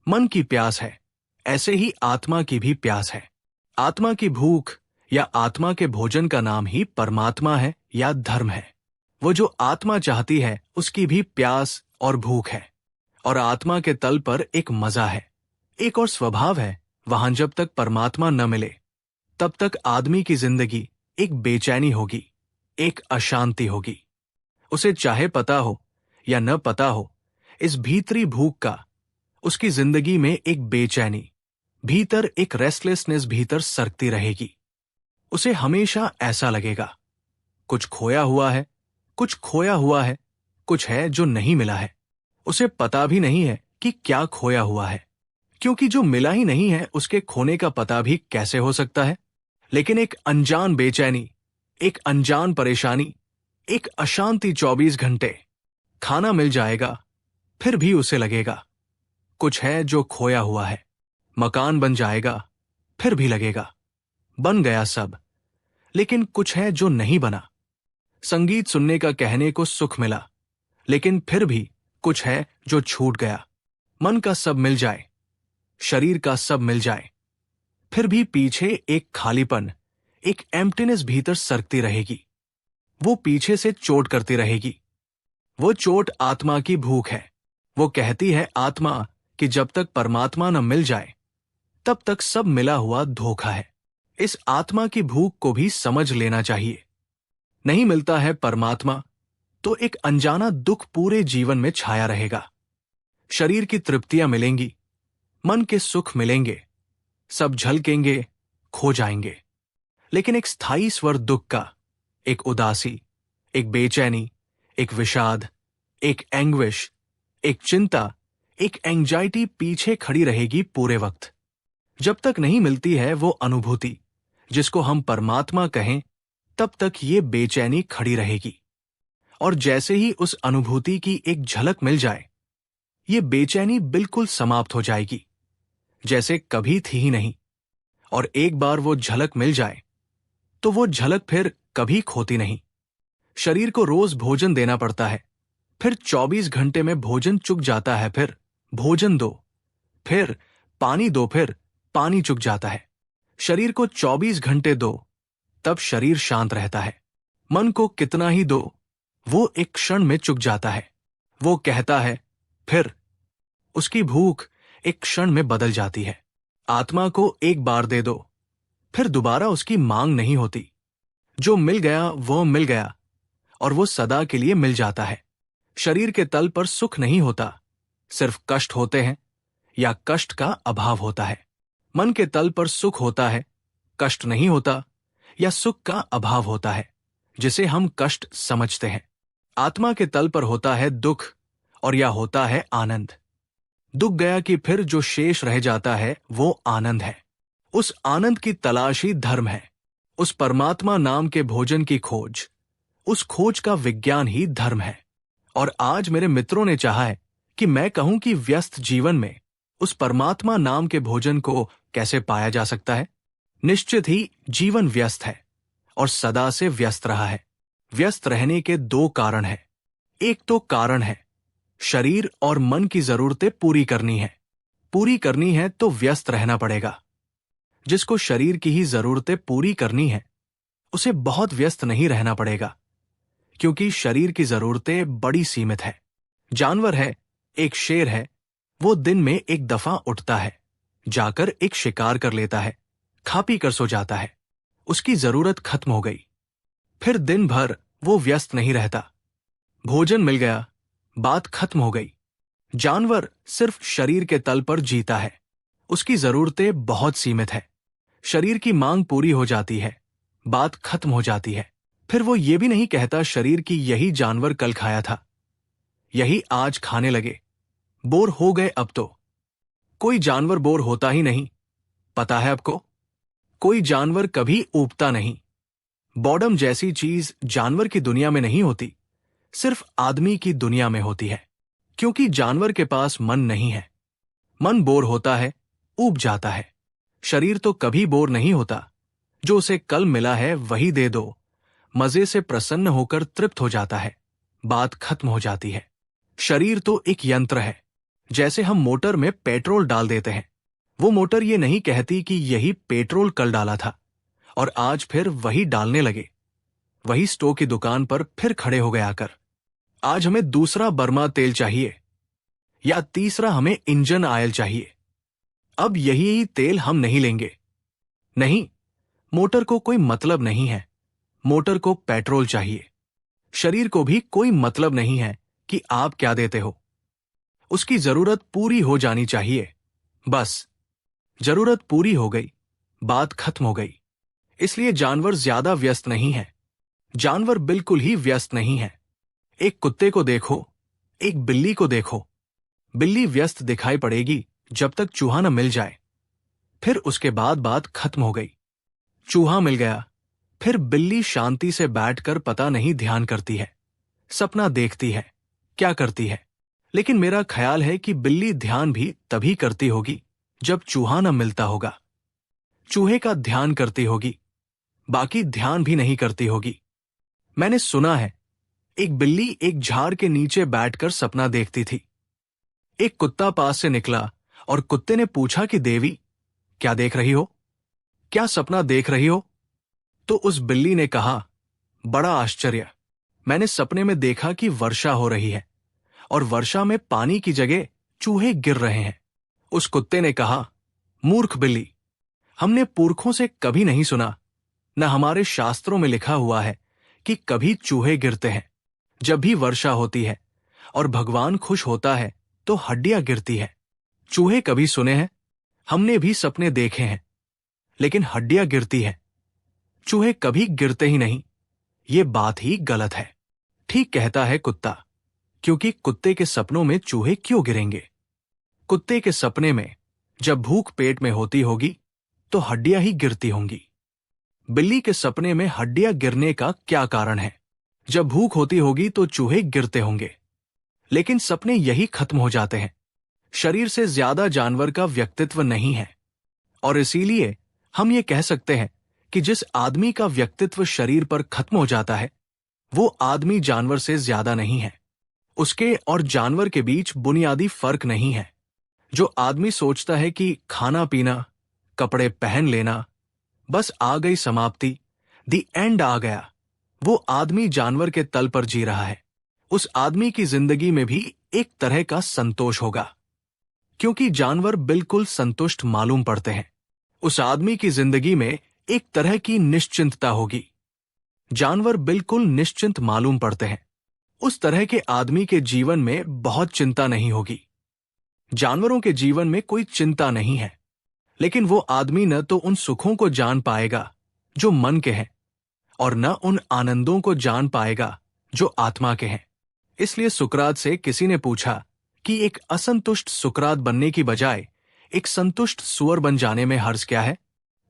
Speaker 1: मन की प्यास है, ऐसे ही आत्मा की भी प्यास है। आत्मा की भूख या आत्मा के भोजन का नाम ही परमात्मा है या धर्म है। वो जो आत्मा चाहती है, उसकी भी प्यास और भूख है। और आत्मा के तल पर एक मजा है, एक और स्वभाव है। वहां जब तक परमात्मा न मिले, तब तक आदमी की जिंदगी एक बेचैनी होगी, एक अशांति होगी। उसे चाहे पता हो या न पता हो, इस भीतरी भूख का उसकी जिंदगी में एक बेचैनी, भीतर एक रेस्टलेसनेस भीतर सरकती रहेगी। उसे हमेशा ऐसा लगेगा, कुछ खोया हुआ है, कुछ खोया हुआ है, कुछ है जो नहीं मिला है। उसे पता भी नहीं है कि क्या खोया हुआ है, क्योंकि जो मिला ही नहीं है उसके खोने का पता भी कैसे हो सकता है। लेकिन एक अनजान बेचैनी, एक अनजान परेशानी, एक अशांति 24 घंटे। खाना मिल जाएगा, फिर भी उसे लगेगा कुछ है जो खोया हुआ है। मकान बन जाएगा, फिर भी लगेगा बन गया सब, लेकिन कुछ है जो नहीं बना। संगीत सुनने का कहने को सुख मिला, लेकिन फिर भी कुछ है जो छूट गया। मन का सब मिल जाए, शरीर का सब मिल जाए, फिर भी पीछे एक खालीपन, एक एम्प्टीनेस भीतर सरकती रहेगी। वो पीछे से चोट करती रहेगी। वो चोट आत्मा की भूख है। वो कहती है आत्मा कि जब तक परमात्मा न मिल जाए, तब तक सब मिला हुआ धोखा है। इस आत्मा की भूख को भी समझ लेना चाहिए। नहीं मिलता है परमात्मा, तो एक अनजाना दुख पूरे जीवन में छाया रहेगा। शरीर की तृप्तियां मिलेंगी, मन के सुख मिलेंगे, सब झलकेंगे, खो जाएंगे, लेकिन एक स्थायी स्वर दुख का, एक उदासी, एक बेचैनी, एक विषाद, एक एंग्विश, एक चिंता, एक एंजाइटी पीछे खड़ी रहेगी पूरे वक्त। जब तक नहीं मिलती है वो अनुभूति जिसको हम परमात्मा कहें, तब तक ये बेचैनी खड़ी रहेगी। और जैसे ही उस अनुभूति की एक झलक मिल जाए, ये बेचैनी बिल्कुल समाप्त हो जाएगी, जैसे कभी थी ही नहीं। और एक बार वो झलक मिल जाए, तो वो झलक फिर कभी खोती नहीं। शरीर को रोज भोजन देना पड़ता है, फिर 24 घंटे में भोजन चुक जाता है, फिर भोजन दो, फिर पानी दो, फिर पानी चुक जाता है। शरीर को 24 घंटे दो, तब शरीर शांत रहता है। मन को कितना ही दो, वो एक क्षण में चुक जाता है। वो कहता है, फिर उसकी भूख एक क्षण में बदल जाती है। आत्मा को एक बार दे दो, फिर दोबारा उसकी मांग नहीं होती। जो मिल गया वो मिल गया, और वो सदा के लिए मिल जाता है। शरीर के तल पर सुख नहीं होता, सिर्फ कष्ट होते हैं, या कष्ट का अभाव होता है। मन के तल पर सुख होता है, कष्ट नहीं होता, या सुख का अभाव होता है, जिसे हम कष्ट समझते हैं। आत्मा के तल पर होता है दुख, और या होता है आनंद। दुख गया कि फिर जो शेष रह जाता है वो आनंद है। उस आनंद की तलाश ही धर्म है। उस परमात्मा नाम के भोजन की खोज, उस खोज का विज्ञान ही धर्म है। और आज मेरे मित्रों ने चाहा है कि मैं कहूं कि व्यस्त जीवन में उस परमात्मा नाम के भोजन को कैसे पाया जा सकता है। निश्चित ही जीवन व्यस्त है और सदा से व्यस्त रहा है। व्यस्त रहने के दो कारण हैं। एक तो कारण है शरीर और मन की जरूरतें पूरी करनी है। पूरी करनी है तो व्यस्त रहना पड़ेगा। जिसको शरीर की ही जरूरतें पूरी करनी है, उसे बहुत व्यस्त नहीं रहना पड़ेगा, क्योंकि शरीर की जरूरतें बड़ी सीमित है। जानवर है, एक शेर है, वो दिन में एक दफा उठता है, जाकर एक शिकार कर लेता है, खा पी कर सो जाता है, उसकी जरूरत खत्म हो गई। फिर दिन भर वो व्यस्त नहीं रहता, भोजन मिल गया, बात खत्म हो गई। जानवर सिर्फ शरीर के तल पर जीता है, उसकी जरूरतें बहुत सीमित है, शरीर की मांग पूरी हो जाती है, बात खत्म हो जाती है। फिर वो ये भी नहीं कहता शरीर की यही जानवर कल खाया था, यही आज खाने लगे, बोर हो गए अब तो। कोई जानवर बोर होता ही नहीं, पता है आपको? कोई जानवर कभी ऊबता नहीं। बॉर्डम जैसी चीज जानवर की दुनिया में नहीं होती, सिर्फ आदमी की दुनिया में होती है, क्योंकि जानवर के पास मन नहीं है। मन बोर होता है, ऊब जाता है। शरीर तो कभी बोर नहीं होता, जो उसे कल मिला है वही दे दो, मजे से प्रसन्न होकर तृप्त हो जाता है, बात खत्म हो जाती है। शरीर तो एक यंत्र है, जैसे हम मोटर में पेट्रोल डाल देते हैं। वो मोटर ये नहीं कहती कि यही पेट्रोल कल डाला था और आज फिर वही डालने लगे। वही स्टोव की दुकान पर फिर खड़े हो गए आकर, आज हमें दूसरा बर्मा तेल चाहिए, या तीसरा हमें इंजन ऑयल चाहिए, अब यही तेल हम नहीं लेंगे। नहीं, मोटर को कोई मतलब नहीं है, मोटर को पेट्रोल चाहिए। शरीर को भी कोई मतलब नहीं है कि आप क्या देते हो, उसकी जरूरत पूरी हो जानी चाहिए, बस। जरूरत पूरी हो गई, बात खत्म हो गई। इसलिए जानवर ज्यादा व्यस्त नहीं है, जानवर बिल्कुल ही व्यस्त नहीं है। एक कुत्ते को देखो, एक बिल्ली को देखो, बिल्ली व्यस्त दिखाई पड़ेगी जब तक चूहा न मिल जाए, फिर उसके बाद बात खत्म हो गई। चूहा मिल गया, फिर बिल्ली शांति से बैठकर पता नहीं ध्यान करती है, सपना देखती है, क्या करती है। लेकिन मेरा ख्याल है कि बिल्ली ध्यान भी तभी करती होगी जब चूहा न मिलता होगा। चूहे का ध्यान करती होगी, बाकी ध्यान भी नहीं करती होगी। मैंने सुना है, एक बिल्ली एक झाड़ के नीचे बैठकर सपना देखती थी। एक कुत्ता पास से निकला और कुत्ते ने पूछा कि देवी, क्या देख रही हो, क्या सपना देख रही हो? तो उस बिल्ली ने कहा, बड़ा आश्चर्य, मैंने सपने में देखा कि वर्षा हो रही है और वर्षा में पानी की जगह चूहे गिर रहे हैं। उस कुत्ते ने कहा, मूर्ख बिल्ली, हमने पुरखों से कभी नहीं सुना, न हमारे शास्त्रों में लिखा हुआ है कि कभी चूहे गिरते हैं। जब भी वर्षा होती है और भगवान खुश होता है तो हड्डियां गिरती है। चूहे कभी सुने हैं? हमने भी सपने देखे हैं, लेकिन हड्डियां गिरती है, चूहे कभी गिरते ही नहीं। ये बात ही गलत है। ठीक कहता है कुत्ता, क्योंकि कुत्ते के सपनों में चूहे क्यों गिरेंगे? कुत्ते के सपने में जब भूख पेट में होती होगी तो हड्डियां ही गिरती होंगी। बिल्ली के सपने में हड्डियां गिरने का क्या कारण है? जब भूख होती होगी तो चूहे गिरते होंगे, लेकिन सपने यही खत्म हो जाते हैं। शरीर से ज्यादा जानवर का व्यक्तित्व नहीं है, और इसीलिए हम ये कह सकते हैं कि जिस आदमी का व्यक्तित्व शरीर पर खत्म हो जाता है, वो आदमी जानवर से ज्यादा नहीं है। उसके और जानवर के बीच बुनियादी फर्क नहीं है। जो आदमी सोचता है कि खाना पीना, कपड़े पहन लेना, बस आ गई समाप्ति, दी एंड आ गया, वो आदमी जानवर के तल पर जी रहा है। उस आदमी की जिंदगी में भी एक तरह का संतोष होगा, क्योंकि जानवर बिल्कुल संतुष्ट मालूम पड़ते हैं। उस आदमी की जिंदगी में एक तरह की निश्चिंतता होगी, जानवर बिल्कुल निश्चिंत मालूम पड़ते हैं। उस तरह के आदमी के जीवन में बहुत चिंता नहीं होगी। जानवरों के जीवन में कोई चिंता नहीं है, लेकिन वो आदमी न तो उन सुखों को जान पाएगा जो मन के हैं, और न उन आनंदों को जान पाएगा जो आत्मा के हैं। इसलिए सुकरात से किसी ने पूछा कि एक असंतुष्ट सुकरात बनने की बजाय एक संतुष्ट सुअर बन जाने में हर्ज क्या है?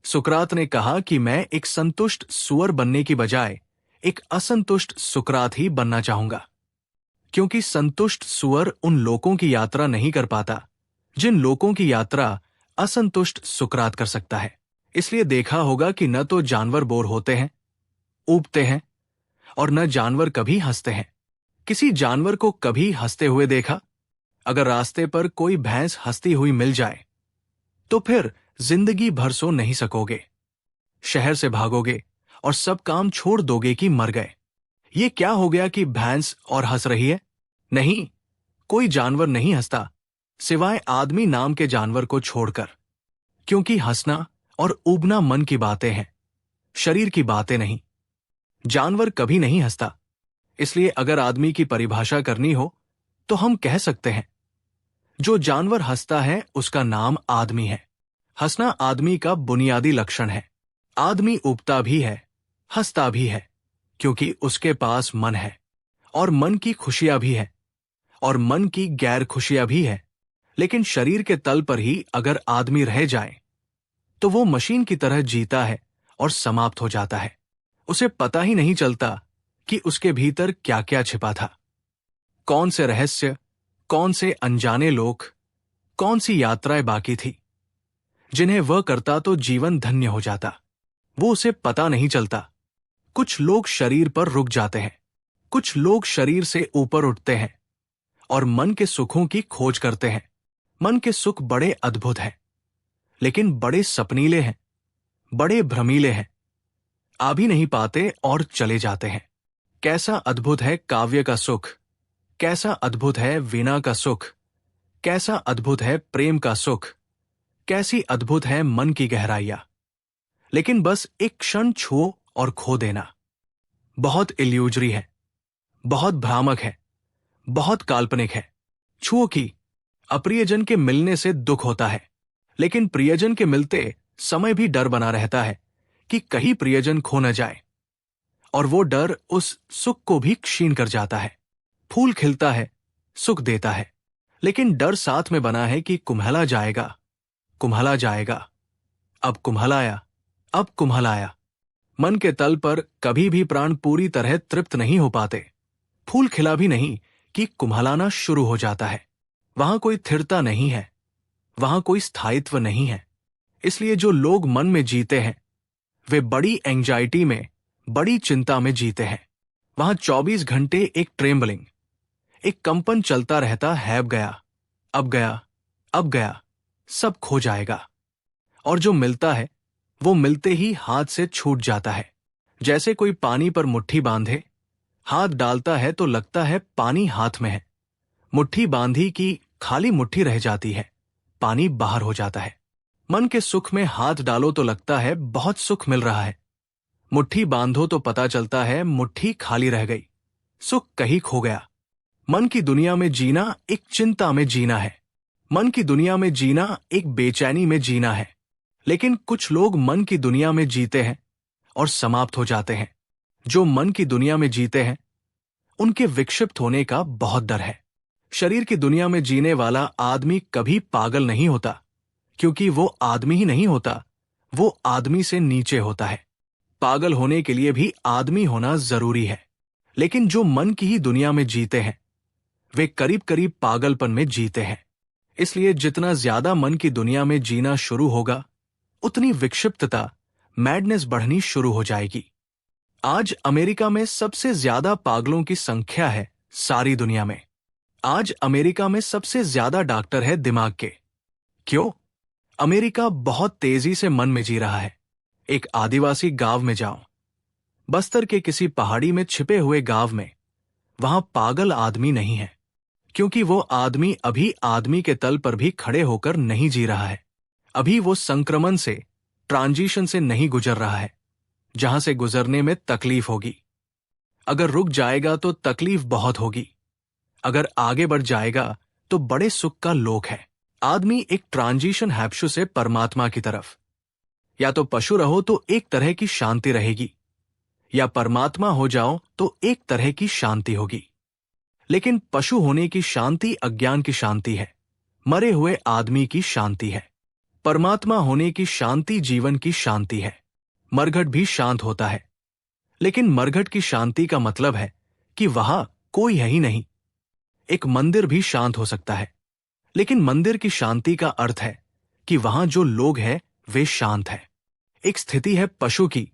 Speaker 1: सुकरात ने कहा कि मैं एक संतुष्ट सुअर बनने की बजाय एक असंतुष्ट सुकरात ही बनना चाहूंगा, क्योंकि संतुष्ट सुअर उन लोकों की यात्रा नहीं कर पाता जिन लोकों की यात्रा असंतुष्ट सुकरात कर सकता है। इसलिए देखा होगा कि न तो जानवर बोर होते हैं, ऊबते हैं, और न जानवर कभी हंसते हैं। किसी जानवर को कभी हंसते हुए देखा? अगर रास्ते पर कोई भैंस हंसती हुई मिल जाए तो फिर जिंदगी भर सो नहीं सकोगे। शहर से भागोगे और सब काम छोड़ दोगे कि मर गए। ये क्या हो गया कि भैंस और हंस रही है? नहीं, कोई जानवर नहीं हंसता, सिवाय आदमी नाम के जानवर को छोड़कर। क्योंकि हंसना और उबना मन की बातें हैं, शरीर की बातें नहीं। जानवर कभी नहीं हंसता। इसलिए अगर आदमी की परिभाषा करनी हो तो हम कह सकते हैं, जो जानवर हंसता है उसका नाम आदमी है। हंसना आदमी का बुनियादी लक्षण है। आदमी उबता भी है, हंसता भी है, क्योंकि उसके पास मन है, और मन की खुशियां भी है, और मन की गैर खुशियां भी है। लेकिन शरीर के तल पर ही अगर आदमी रह जाए तो वो मशीन की तरह जीता है और समाप्त हो जाता है। उसे पता ही नहीं चलता कि उसके भीतर क्या क्या छिपा था। कौन से रहस्य, कौन से अनजाने लोग, कौन सी यात्राएं बाकी थी, जिन्हें वह करता तो जीवन धन्य हो जाता। वो उसे पता नहीं चलता। कुछ लोग शरीर पर रुक जाते हैं, कुछ लोग शरीर से ऊपर उठते हैं और मन के सुखों की खोज करते हैं। मन के सुख बड़े अद्भुत हैं, लेकिन बड़े सपनीले हैं, बड़े भ्रमीले हैं, आ भी नहीं पाते और चले जाते हैं। कैसा अद्भुत है काव्य का सुख, कैसा अद्भुत है वीणा का सुख, कैसा अद्भुत है प्रेम का सुख, कैसी अद्भुत है मन की गहराइयां। लेकिन बस एक क्षण छुओ और खो देना। बहुत इल्यूजरी है, बहुत भ्रामक है, बहुत काल्पनिक है। छुओ कि अप्रियजन के मिलने से दुख होता है, लेकिन प्रियजन के मिलते समय भी डर बना रहता है कि कहीं प्रियजन खो न जाए, और वो डर उस सुख को भी क्षीण कर जाता है। फूल खिलता है, सुख देता है, लेकिन डर साथ में बना है कि कुम्हला जाएगा, कुम्हला जाएगा। अब कुम्हलाया, अब कुम्हलाया। मन के तल पर कभी भी प्राण पूरी तरह तृप्त नहीं हो पाते। फूल खिला भी नहीं कि कुम्हलाना शुरू हो जाता है। वहां कोई स्थिरता नहीं है, वहां कोई स्थायित्व नहीं है। इसलिए जो लोग मन में जीते हैं वे बड़ी एंजाइटी में, बड़ी चिंता में जीते हैं। वहां 24 घंटे एक ट्रेम्बलिंग, एक कंपन चलता रहता है। अब गया, अब गया, अब गया, सब खो जाएगा। और जो मिलता है वो मिलते ही हाथ से छूट जाता है। जैसे कोई पानी पर मुट्ठी बांधे, हाथ डालता है तो लगता है पानी हाथ में है। मुट्ठी बांधी की खाली मुट्ठी रह जाती है, पानी बाहर हो जाता है। मन के सुख में हाथ डालो तो लगता है बहुत सुख मिल रहा है। मुट्ठी बांधो तो पता चलता है मुट्ठी खाली रह गई, सुख कहीं खो गया। मन की दुनिया में जीना एक चिंता में जीना है। मन की दुनिया में जीना एक बेचैनी में जीना है। लेकिन कुछ लोग मन की दुनिया में जीते हैं और समाप्त हो जाते हैं। जो मन की दुनिया में जीते हैं उनके विक्षिप्त होने का बहुत डर है। शरीर की दुनिया में जीने वाला आदमी कभी पागल नहीं होता, क्योंकि वो आदमी ही नहीं होता, वो आदमी से नीचे होता है। पागल होने के लिए भी आदमी होना जरूरी है। लेकिन जो मन की ही दुनिया में जीते हैं वे करीब करीब पागलपन में जीते हैं। इसलिए जितना ज्यादा मन की दुनिया में जीना शुरू होगा उतनी विक्षिप्तता, मैडनेस बढ़नी शुरू हो जाएगी। आज अमेरिका में सबसे ज्यादा पागलों की संख्या है सारी दुनिया में। आज अमेरिका में सबसे ज्यादा डॉक्टर है दिमाग के। क्यों? अमेरिका बहुत तेजी से मन में जी रहा है। एक आदिवासी गांव में जाओ, बस्तर के किसी पहाड़ी में छिपे हुए गांव में, वहां पागल आदमी नहीं है, क्योंकि वो आदमी अभी आदमी के तल पर भी खड़े होकर नहीं जी रहा है। अभी वो संक्रमण से, ट्रांजिशन से नहीं गुजर रहा है, जहां से गुजरने में तकलीफ होगी। अगर रुक जाएगा तो तकलीफ बहुत होगी, अगर आगे बढ़ जाएगा तो बड़े सुख का लोक है। आदमी एक ट्रांजिशन हैप्शु से परमात्मा की तरफ। या तो पशु रहो तो एक तरह की शांति रहेगी, या परमात्मा हो जाओ तो एक तरह की शांति होगी। लेकिन पशु होने की शांति अज्ञान की शांति है, मरे हुए आदमी की शांति है। परमात्मा होने की शांति जीवन की शांति है। मरघट भी शांत होता है, लेकिन मरघट की शांति का मतलब है कि वहां कोई है ही नहीं। एक मंदिर भी शांत हो सकता है, लेकिन मंदिर की शांति का अर्थ है कि वहां जो लोग हैं वे शांत हैं। एक स्थिति है पशु की,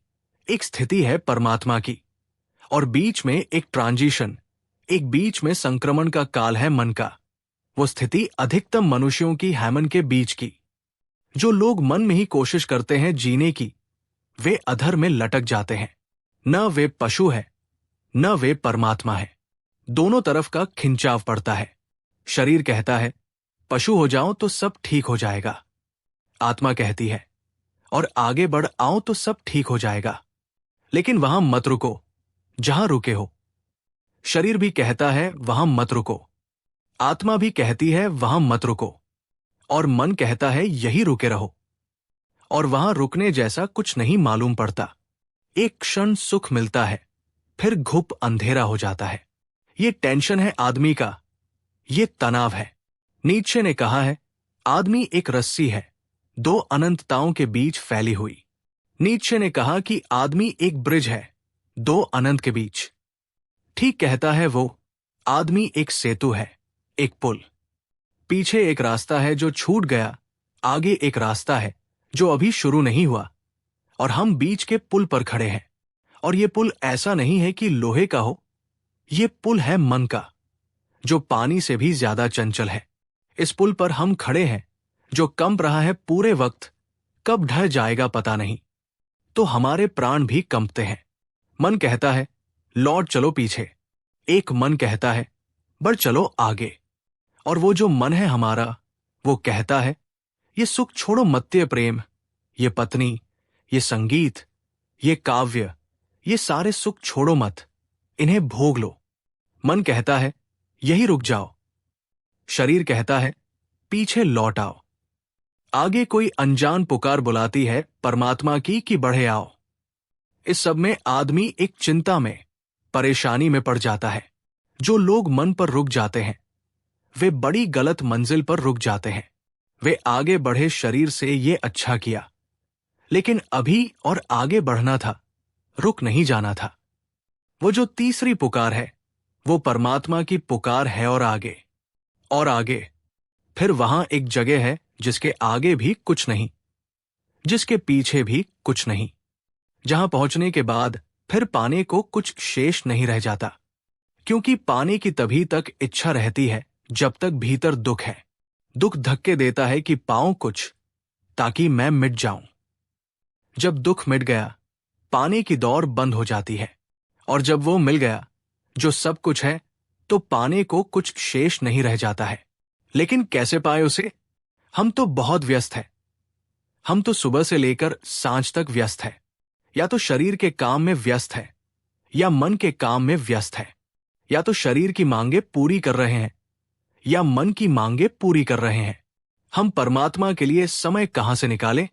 Speaker 1: एक स्थिति है परमात्मा की, और बीच में एक ट्रांजिशन, एक बीच में संक्रमण का काल है मन का। वो स्थिति अधिकतम मनुष्यों की हैमन के बीच की। जो लोग मन में ही कोशिश करते हैं जीने की, वे अधर में लटक जाते हैं। न वे पशु है, न वे परमात्मा है। दोनों तरफ का खिंचाव पड़ता है। शरीर कहता है पशु हो जाओ तो सब ठीक हो जाएगा। आत्मा कहती है और आगे बढ़ आओ तो सब ठीक हो जाएगा। लेकिन वहां मत रुको जहां रुके हो। शरीर भी कहता है वहां मत रुको, आत्मा भी कहती है वहां मत रुको, और मन कहता है यही रुके रहो। और वहां रुकने जैसा कुछ नहीं मालूम पड़ता। एक क्षण सुख मिलता है, फिर घुप अंधेरा हो जाता है। ये टेंशन है आदमी का, ये तनाव है। नीत्शे ने कहा है आदमी एक रस्सी है, दो अनंतताओं के बीच फैली हुई। नीत्शे ने कहा कि आदमी एक ब्रिज है, दो अनंत के बीच। ठीक कहता है वो, आदमी एक सेतु है, एक पुल। पीछे एक रास्ता है जो छूट गया, आगे एक रास्ता है जो अभी शुरू नहीं हुआ, और हम बीच के पुल पर खड़े हैं। और ये पुल ऐसा नहीं है कि लोहे का हो, ये पुल है मन का, जो पानी से भी ज्यादा चंचल है। इस पुल पर हम खड़े हैं जो कंप रहा है पूरे वक्त, कब ढह जाएगा पता नहीं। तो हमारे प्राण भी कंपते हैं। मन कहता है लौट चलो पीछे, एक मन कहता है बढ़ चलो आगे। और वो जो मन है हमारा, वो कहता है ये सुख छोड़ो मत्य प्रेम, ये पत्नी, ये संगीत, ये काव्य, ये सारे सुख छोड़ो मत, इन्हें भोग लो। मन कहता है यही रुक जाओ। शरीर कहता है पीछे लौट आओ। आगे कोई अनजान पुकार बुलाती है परमात्मा की कि बढ़े आओ। इस सब में आदमी एक चिंता में, परेशानी में पड़ जाता है। जो लोग मन पर रुक जाते हैं वे बड़ी गलत मंजिल पर रुक जाते हैं। वे आगे बढ़े शरीर से ये अच्छा किया, लेकिन अभी और आगे बढ़ना था, रुक नहीं जाना था। वो जो तीसरी पुकार है वो परमात्मा की पुकार है, और आगे। फिर वहां एक जगह है जिसके आगे भी कुछ नहीं, जिसके पीछे भी कुछ नहीं, जहां पहुंचने के बाद फिर पाने को कुछ शेष नहीं रह जाता। क्योंकि पाने की तभी तक इच्छा रहती है जब तक भीतर दुख है। दुख धक्के देता है कि पाऊं कुछ, ताकि मैं मिट जाऊं। जब दुख मिट गया, पाने की दौड़ बंद हो जाती है। और जब वो मिल गया जो सब कुछ है, तो पाने को कुछ शेष नहीं रह जाता है। लेकिन कैसे पाए उसे? हम तो बहुत व्यस्त हैं। हम तो सुबह से लेकर सांझ तक व्यस्त है। या तो शरीर के काम में व्यस्त है, या मन के काम में व्यस्त है। या तो शरीर की मांगे पूरी कर रहे हैं, या मन की मांगे पूरी कर रहे हैं। हम परमात्मा के लिए समय कहां से निकालें?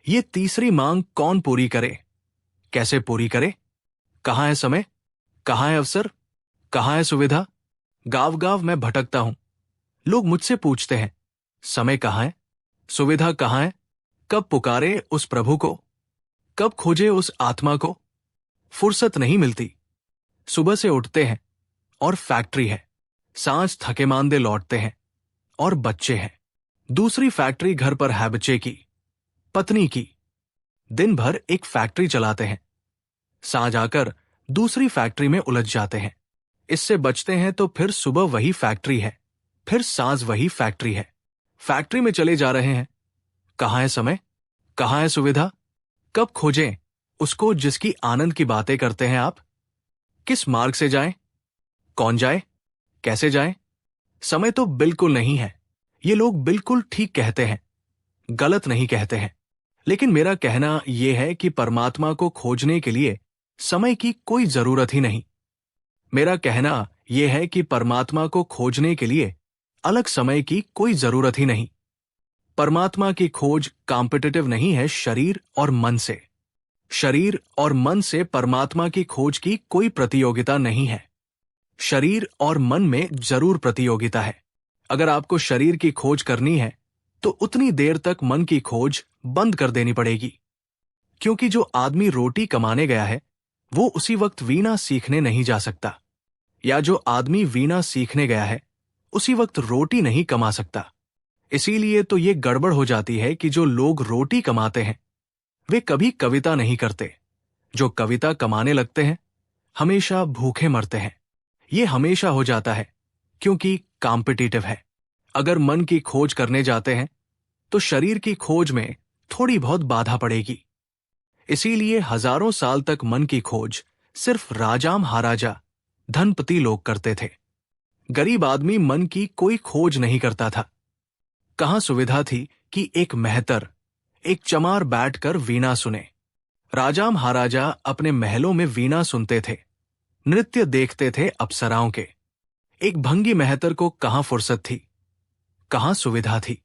Speaker 1: ये तीसरी मांग कौन पूरी करे? कैसे पूरी करे? कहां है समय? कहां है अवसर? कहां है सुविधा? गांव गांव मैं भटकता हूं। लोग मुझसे पूछते हैं समय कहां है, सुविधा कहां है, कब पुकारे उस प्रभु को, कब खोजे उस आत्मा को। फुर्सत नहीं मिलती। सुबह से उठते हैं और फैक्ट्री है, सांझ थके मांदे लौटते हैं और बच्चे हैं। दूसरी फैक्ट्री घर पर है बच्चे की, पत्नी की। दिन भर एक फैक्ट्री चलाते हैं, सांझ आकर दूसरी फैक्ट्री में उलझ जाते हैं। इससे बचते हैं तो फिर सुबह वही फैक्ट्री है, फिर सांझ वही फैक्ट्री है। फैक्ट्री में चले जा रहे हैं। कहां है समय? कहां है सुविधा? कब खोजें उसको जिसकी आनंद की बातें करते हैं आप? किस मार्ग से जाएं? कौन जाए? कैसे जाएं? समय तो बिल्कुल नहीं है। ये लोग बिल्कुल ठीक कहते हैं, गलत नहीं कहते हैं। लेकिन मेरा कहना यह है कि परमात्मा को खोजने के लिए समय की कोई जरूरत ही नहीं। मेरा कहना यह है कि परमात्मा को खोजने के लिए अलग समय की कोई जरूरत ही नहीं। परमात्मा की खोज कॉम्पिटिटिव नहीं है शरीर और मन से। शरीर और मन से परमात्मा की खोज की कोई प्रतियोगिता नहीं है। शरीर और मन में जरूर प्रतियोगिता है। अगर आपको शरीर की खोज करनी है तो उतनी देर तक मन की खोज बंद कर देनी पड़ेगी। क्योंकि जो आदमी रोटी कमाने गया है वो उसी वक्त वीणा सीखने नहीं जा सकता, या जो आदमी वीणा सीखने गया है उसी वक्त रोटी नहीं कमा सकता। इसीलिए तो ये गड़बड़ हो जाती है कि जो लोग रोटी कमाते हैं वे कभी कविता नहीं करते। जो कविता कमाने लगते हैं हमेशा भूखे मरते हैं। ये हमेशा हो जाता है क्योंकि कॉम्पिटिटिव है। अगर मन की खोज करने जाते हैं तो शरीर की खोज में थोड़ी बहुत बाधा पड़ेगी। इसीलिए हजारों साल तक मन की खोज सिर्फ राजा महाराजा, धनपति लोग करते थे। गरीब आदमी मन की कोई खोज नहीं करता था। कहां सुविधा थी कि एक मेहतर, एक चमार बैठकर वीणा सुने। राजा महाराजा अपने महलों में वीणा सुनते थे, नृत्य देखते थे अप्सराओं के। एक भंगी मेहतर को कहां फुर्सत थी, कहां सुविधा थी।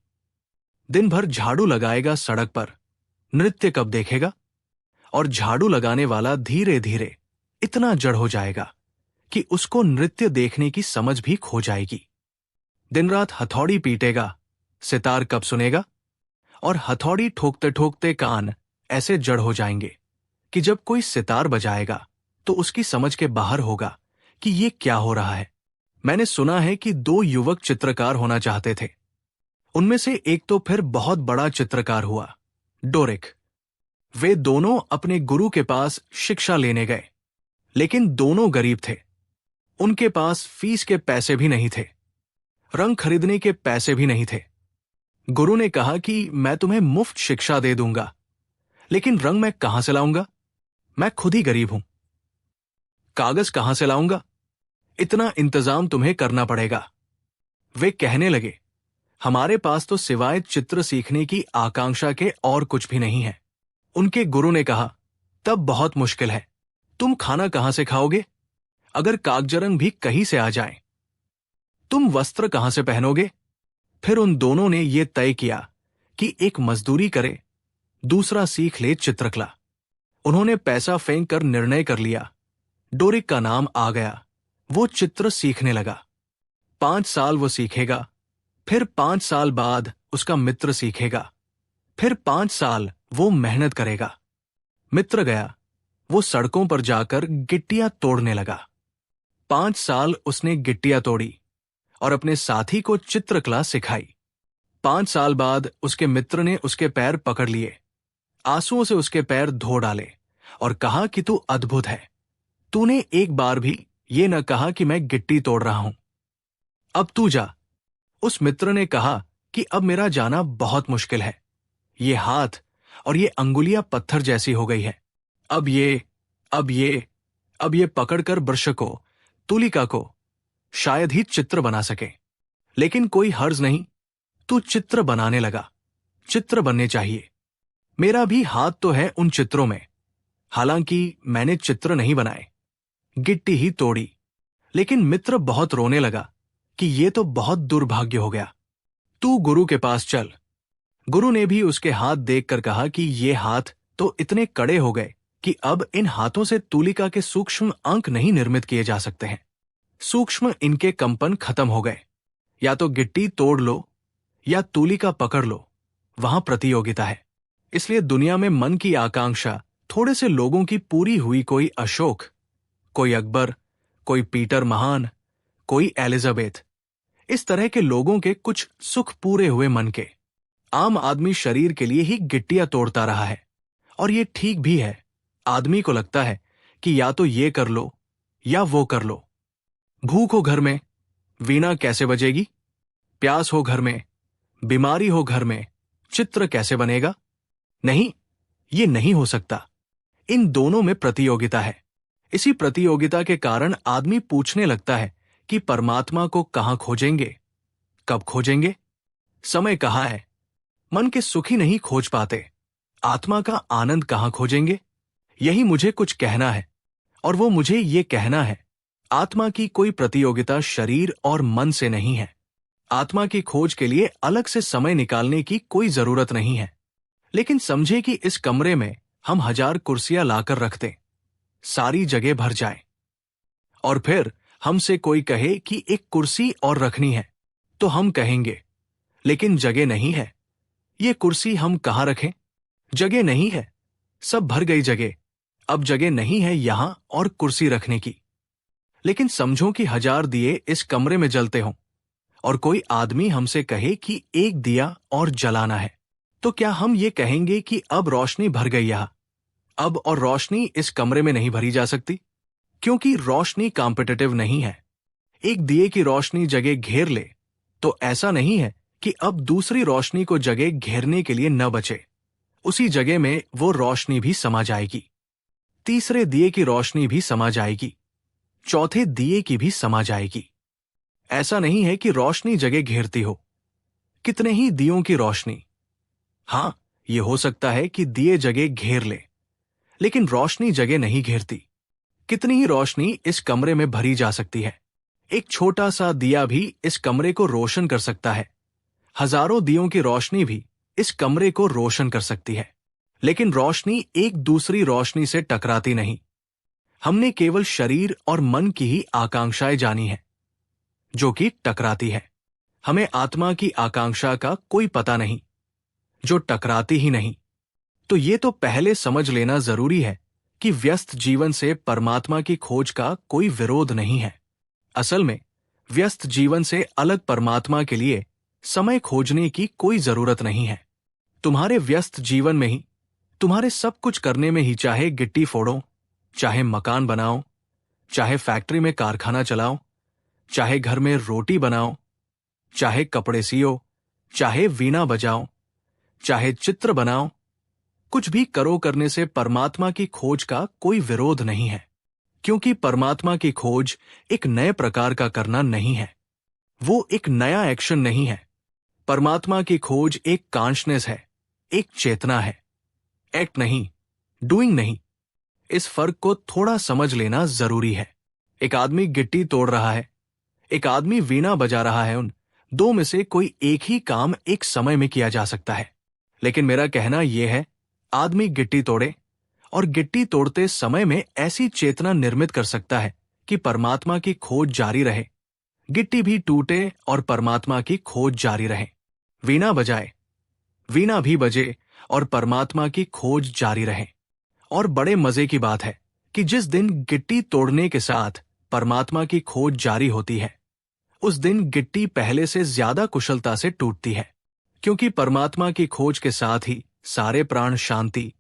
Speaker 1: दिन भर झाड़ू लगाएगा सड़क पर, नृत्य कब देखेगा? और झाड़ू लगाने वाला धीरे धीरे इतना जड़ हो जाएगा कि उसको नृत्य देखने की समझ भी खो जाएगी। दिन रात हथौड़ी पीटेगा, सितार कब सुनेगा? और हथौड़ी ठोकते ठोकते कान ऐसे जड़ हो जाएंगे कि जब कोई सितार बजाएगा तो उसकी समझ के बाहर होगा कि ये क्या हो रहा है। मैंने सुना है कि 2 युवक चित्रकार होना चाहते थे। उनमें से एक तो फिर बहुत बड़ा चित्रकार हुआ, डोरिक। वे दोनों अपने गुरु के पास शिक्षा लेने गए, लेकिन दोनों गरीब थे। उनके पास फीस के पैसे भी नहीं थे, रंग खरीदने के पैसे भी नहीं थे। गुरु ने कहा कि मैं तुम्हें मुफ्त शिक्षा दे दूंगा, लेकिन रंग मैं कहां से लाऊंगा? मैं खुद ही गरीब हूं। कागज कहां से लाऊंगा? इतना इंतजाम तुम्हें करना पड़ेगा। वे कहने लगे, हमारे पास तो सिवाय चित्र सीखने की आकांक्षा के और कुछ भी नहीं है। उनके गुरु ने कहा, तब बहुत मुश्किल है। तुम खाना कहां से खाओगे अगर कागजरंग भी कहीं से आ जाए? तुम वस्त्र कहां से पहनोगे? फिर उन दोनों ने यह तय किया कि एक मजदूरी करे, दूसरा सीख ले चित्रकला। उन्होंने पैसा फेंक कर निर्णय कर लिया। डोरिक का नाम आ गया। वो चित्र सीखने लगा। 5 साल वो सीखेगा, फिर 5 साल बाद उसका मित्र सीखेगा, फिर 5 साल वो मेहनत करेगा। मित्र गया, वो सड़कों पर जाकर गिट्टियां तोड़ने लगा। 5 साल उसने गिट्टियां तोड़ी और अपने साथी को चित्रकला सिखाई। 5 साल बाद उसके मित्र ने उसके पैर पकड़ लिए, आंसुओं से उसके पैर धो डाले और कहा कि तू अद्भुत है। तूने एक बार भी ये न कहा कि मैं गिट्टी तोड़ रहा हूं। अब तू जा। उस मित्र ने कहा कि अब मेरा जाना बहुत मुश्किल है। ये हाथ और ये अंगुलियां पत्थर जैसी हो गई है। अब ये पकड़कर ब्रश को, तुलिका को शायद ही चित्र बना सके। लेकिन कोई हर्ज नहीं, तू चित्र बनाने लगा। चित्र बनने चाहिए। मेरा भी हाथ तो है उन चित्रों में। हालांकि मैंने चित्र नहीं बनाए, गिट्टी ही तोड़ी। लेकिन मित्र बहुत रोने लगा कि ये तो बहुत दुर्भाग्य हो गया। तू गुरु के पास चल। गुरु ने भी उसके हाथ देखकर कहा कि ये हाथ तो इतने कड़े हो गए कि अब इन हाथों से तुलिका के सूक्ष्म अंक नहीं निर्मित किए जा सकते हैं। सूक्ष्म इनके कंपन खत्म हो गए। या तो गिट्टी तोड़ लो या तुलिका पकड़ लो, वहां प्रतियोगिता है। इसलिए दुनिया में मन की आकांक्षा थोड़े से लोगों की पूरी हुई, कोई अशोक, कोई अकबर, कोई पीटर महान, कोई एलिजाबेथ, इस तरह के लोगों के कुछ सुख पूरे हुए मन के। आम आदमी शरीर के लिए ही गिट्टियां तोड़ता रहा है। और ये ठीक भी है। आदमी को लगता है कि या तो ये कर लो या वो कर लो। भूख हो घर में, वीणा कैसे बजेगी? प्यास हो घर में, बीमारी हो घर में, चित्र कैसे बनेगा? नहीं, ये नहीं हो सकता। इन दोनों में प्रतियोगिता है। इसी प्रतियोगिता के कारण आदमी पूछने लगता है कि परमात्मा को कहां खोजेंगे, कब खोजेंगे, समय कहां है। मन के सुख ही नहीं खोज पाते, आत्मा का आनंद कहां खोजेंगे? यही मुझे कुछ कहना है, और वो मुझे ये कहना है, आत्मा की कोई प्रतियोगिता शरीर और मन से नहीं है। आत्मा की खोज के लिए अलग से समय निकालने की कोई जरूरत नहीं है। लेकिन समझे कि इस कमरे में हम 1000 कुर्सियां लाकर रख दें, सारी जगह भर जाए, और फिर हमसे कोई कहे कि एक कुर्सी और रखनी है, तो हम कहेंगे लेकिन जगह नहीं है। ये कुर्सी हम कहां रखें? जगह नहीं है, सब भर गई जगह। अब जगह नहीं है यहां और कुर्सी रखने की। लेकिन समझो कि 1000 दिए इस कमरे में जलते हों, और कोई आदमी हमसे कहे कि एक दिया और जलाना है, तो क्या हम ये कहेंगे कि अब रोशनी भर गई यहां? अब और रोशनी इस कमरे में नहीं भरी जा सकती, क्योंकि रोशनी कॉम्पिटिटिव नहीं है। एक दिए की रोशनी जगह घेर ले तो ऐसा नहीं है कि अब दूसरी रोशनी को जगह घेरने के लिए न बचे। उसी जगह में वो रोशनी भी समा जाएगी। तीसरे दिए की रोशनी भी समा जाएगी, चौथे दिए की भी समा जाएगी। ऐसा नहीं है कि रोशनी जगह घेरती हो। कितने ही दियों की रोशनी, हां, यह हो सकता है कि दिए जगह घेर ले, लेकिन रोशनी जगह नहीं घेरती। कितनी ही रोशनी इस कमरे में भरी जा सकती है। एक छोटा सा दिया भी इस कमरे को रोशन कर सकता है। हजारों दियों की रोशनी भी इस कमरे को रोशन कर सकती है, लेकिन रोशनी एक दूसरी रोशनी से टकराती नहीं। हमने केवल शरीर और मन की ही आकांक्षाएं जानी है, जो कि टकराती है। हमें आत्मा की आकांक्षा का कोई पता नहीं, जो टकराती ही नहीं। तो ये तो पहले समझ लेना जरूरी है कि व्यस्त जीवन से परमात्मा की खोज का कोई विरोध नहीं है। असल में व्यस्त जीवन से अलग परमात्मा के लिए समय खोजने की कोई जरूरत नहीं है। तुम्हारे व्यस्त जीवन में ही, तुम्हारे सब कुछ करने में ही, चाहे गिट्टी फोड़ो, चाहे मकान बनाओ, चाहे फैक्ट्री में कारखाना चलाओ, चाहे घर में रोटी बनाओ, चाहे कपड़े सियो, चाहे वीणा बजाओ, चाहे चित्र बनाओ, कुछ भी करो, करने से परमात्मा की खोज का कोई विरोध नहीं है, क्योंकि परमात्मा की खोज एक नए प्रकार का करना नहीं है। वो एक नया एक्शन नहीं है। परमात्मा की खोज एक कॉन्शनेस है, एक चेतना है। एक्ट नहीं, डूइंग नहीं। इस फर्क को थोड़ा समझ लेना जरूरी है। एक आदमी गिट्टी तोड़ रहा है, एक आदमी वीणा बजा रहा है। उन दो में से कोई एक ही काम एक समय में किया जा सकता है। लेकिन मेरा कहना यह है, आदमी गिट्टी तोड़े और गिट्टी तोड़ते समय में ऐसी चेतना निर्मित कर सकता है कि परमात्मा की खोज जारी रहे। गिट्टी भी टूटे और परमात्मा की खोज जारी रहे। वीणा बजाए, वीणा भी बजे और परमात्मा की खोज जारी रहे। और बड़े मजे की बात है कि जिस दिन गिट्टी तोड़ने के साथ परमात्मा की खोज जारी होती है, उस दिन गिट्टी पहले से ज्यादा कुशलता से टूटती है, क्योंकि परमात्मा की खोज के साथ ही सारे प्राण शांति,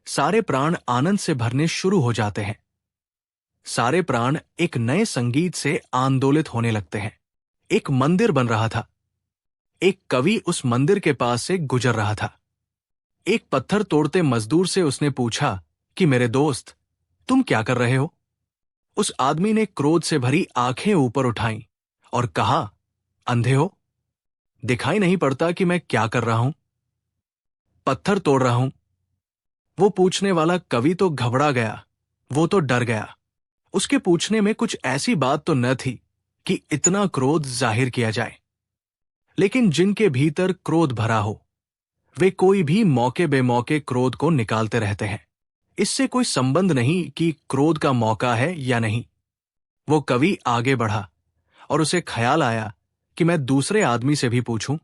Speaker 1: सारे प्राण आनंद से भरने शुरू हो जाते हैं। सारे प्राण एक नए संगीत से आंदोलित होने लगते हैं। एक मंदिर बन रहा था। एक कवि उस मंदिर के पास से गुजर रहा था। एक पत्थर तोड़ते मजदूर से उसने पूछा कि मेरे दोस्त, तुम क्या कर रहे हो? उस आदमी ने क्रोध से भरी आंखें ऊपर उठाईं और कहा, अंधे हो? दिखाई नहीं पड़ता कि मैं क्या कर रहा हूं? पत्थर तोड़ रहा हूं। वो पूछने वाला कवि तो घबरा गया, वो तो डर गया। उसके पूछने में कुछ ऐसी बात तो न थी कि इतना क्रोध जाहिर किया जाए। लेकिन जिनके भीतर क्रोध भरा हो, वे कोई भी मौके बेमौके क्रोध को निकालते रहते हैं। इससे कोई संबंध नहीं कि क्रोध का मौका है या नहीं। वो कवि आगे बढ़ा और उसे ख्याल आया कि मैं दूसरे आदमी से भी पूछूं,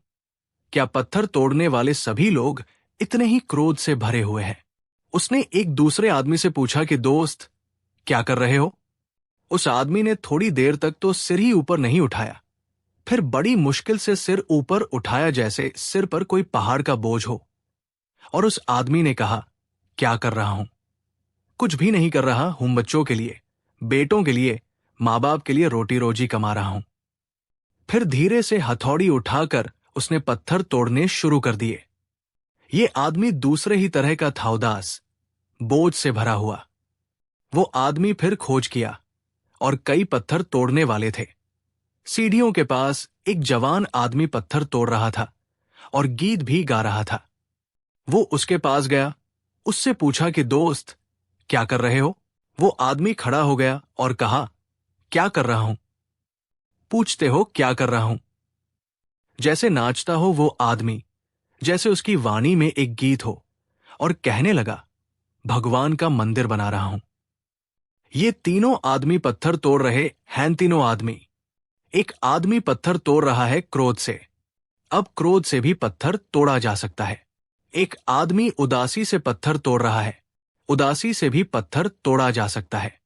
Speaker 1: क्या पत्थर तोड़ने वाले सभी लोग इतने ही क्रोध से भरे हुए हैं? उसने एक दूसरे आदमी से पूछा कि दोस्त, क्या कर रहे हो? उस आदमी ने थोड़ी देर तक तो सिर ही ऊपर नहीं उठाया, फिर बड़ी मुश्किल से सिर ऊपर उठाया, जैसे सिर पर कोई पहाड़ का बोझ हो। और उस आदमी ने कहा, क्या कर रहा हूं? कुछ भी नहीं कर रहा हूं। बच्चों के लिए, बेटों के लिए, माँ बाप के लिए रोटी रोजी कमा रहा हूं। फिर धीरे से हथौड़ी उठाकर उसने पत्थर तोड़ने शुरू कर दिए। ये आदमी दूसरे ही तरह का था, उदास, बोझ से भरा हुआ। वो आदमी फिर खोज किया और कई पत्थर तोड़ने वाले थे। सीढ़ियों के पास एक जवान आदमी पत्थर तोड़ रहा था और गीत भी गा रहा था। वो उसके पास गया, उससे पूछा कि दोस्त, क्या कर रहे हो? वो आदमी खड़ा हो गया और कहा, क्या कर रहा हूं? पूछते हो क्या कर रहा हूं? जैसे नाचता हो वो आदमी, जैसे उसकी वाणी में एक गीत हो, और कहने लगा, भगवान का मंदिर बना रहा हूं। ये तीनों आदमी पत्थर तोड़ रहे हैं। तीनों आदमी। एक आदमी पत्थर तोड़ रहा है क्रोध से। अब क्रोध से भी पत्थर तोड़ा जा सकता है। एक आदमी उदासी से पत्थर तोड़ रहा है। उदासी से भी पत्थर तोड़ा जा सकता है।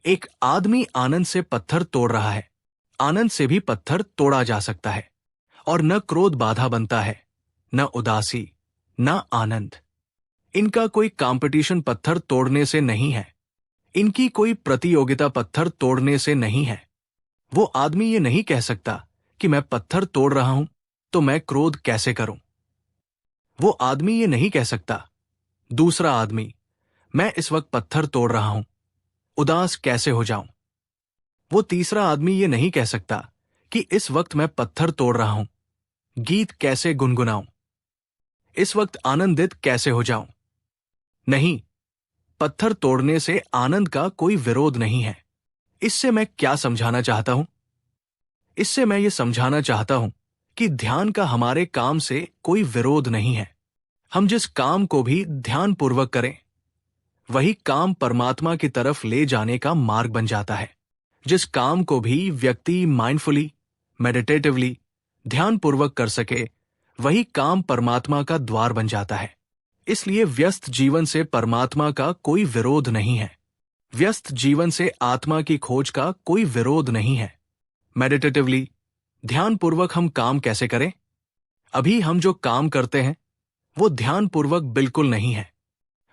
Speaker 1: एक आदमी आनंद से पत्थर तोड़ रहा है। आनंद से भी पत्थर तोड़ा जा सकता है। और न क्रोध बाधा बनता है, न उदासी, न आनंद। इनका कोई कंपटीशन पत्थर तोड़ने से नहीं है। इनकी कोई प्रतियोगिता पत्थर तोड़ने से नहीं है। वो आदमी ये नहीं कह सकता कि मैं पत्थर तोड़ रहा हूं तो मैं क्रोध कैसे करूं। वो आदमी ये नहीं कह सकता दूसरा आदमी, मैं इस वक्त पत्थर तोड़ रहा हूं, उदास कैसे हो जाऊं। वो तीसरा आदमी ये नहीं कह सकता कि इस वक्त मैं पत्थर तोड़ रहा हूं, गीत कैसे गुनगुनाऊं, इस वक्त आनंदित कैसे हो जाऊं। नहीं, पत्थर तोड़ने से आनंद का कोई विरोध नहीं है। इससे मैं क्या समझाना चाहता हूं? इससे मैं ये समझाना चाहता हूं कि ध्यान का हमारे काम से कोई विरोध नहीं है। हम जिस काम को भी ध्यानपूर्वक करें, वही काम परमात्मा की तरफ ले जाने का मार्ग बन जाता है। जिस काम को भी व्यक्ति माइंडफुली, मेडिटेटिवली, ध्यानपूर्वक कर सके, वही काम परमात्मा का द्वार बन जाता है। इसलिए व्यस्त जीवन से परमात्मा का कोई विरोध नहीं है। व्यस्त जीवन से आत्मा की खोज का कोई विरोध नहीं है। मेडिटेटिवली, ध्यानपूर्वक हम काम कैसे करें? अभी हम जो काम करते हैं वो ध्यानपूर्वक बिल्कुल नहीं है,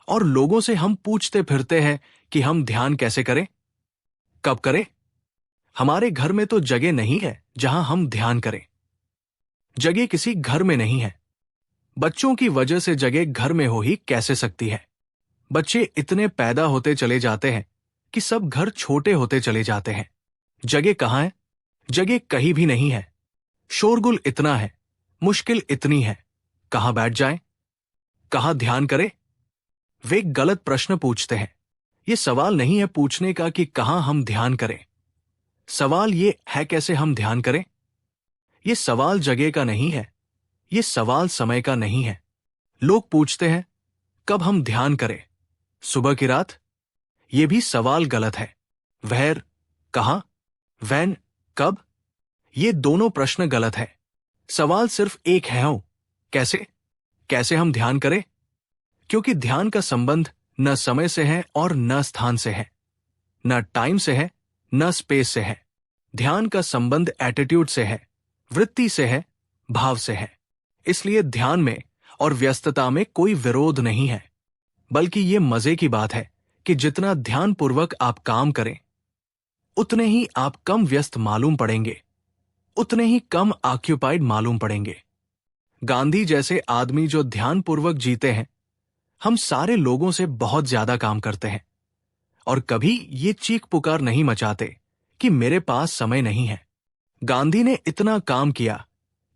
Speaker 1: और लोगों से हम पूछते फिरते हैं कि हम ध्यान कैसे करें, कब करें। हमारे घर में तो जगह नहीं है जहां हम ध्यान करें। जगह किसी घर में नहीं है। बच्चों की वजह से जगह घर में हो ही कैसे सकती है। बच्चे इतने पैदा होते चले जाते हैं कि सब घर छोटे होते चले जाते हैं। जगह कहाँ है? जगह कहीं भी नहीं है। शोरगुल इतना है, मुश्किल इतनी है, कहां बैठ जाएं? कहां ध्यान करें? वे गलत प्रश्न पूछते हैं। ये सवाल नहीं है पूछने का कि कहां हम ध्यान करें। सवाल ये है कैसे हम ध्यान करें। ये सवाल जगह का नहीं है, ये सवाल समय का नहीं है। लोग पूछते हैं कब हम ध्यान करें, सुबह की रात? ये भी सवाल गलत है। वेयर, कहां, व्हेन, कब? ये दोनों प्रश्न गलत है। सवाल सिर्फ एक है, हो कैसे? कैसे हम ध्यान करें? क्योंकि ध्यान का संबंध न समय से है और न स्थान से है, न टाइम से है, न स्पेस से है। ध्यान का संबंध एटीट्यूड से है, वृत्ति से है, भाव से है। इसलिए ध्यान में और व्यस्तता में कोई विरोध नहीं है, बल्कि ये मजे की बात है कि जितना ध्यानपूर्वक आप काम करें, उतने ही आप कम व्यस्त मालूम पड़ेंगे, उतने ही कम ऑक्यूपाइड मालूम पड़ेंगे। गांधी जैसे आदमी जो ध्यानपूर्वक जीते हैं, हम सारे लोगों से बहुत ज्यादा काम करते हैं और कभी ये चीख पुकार नहीं मचाते कि मेरे पास समय नहीं है। गांधी ने इतना काम किया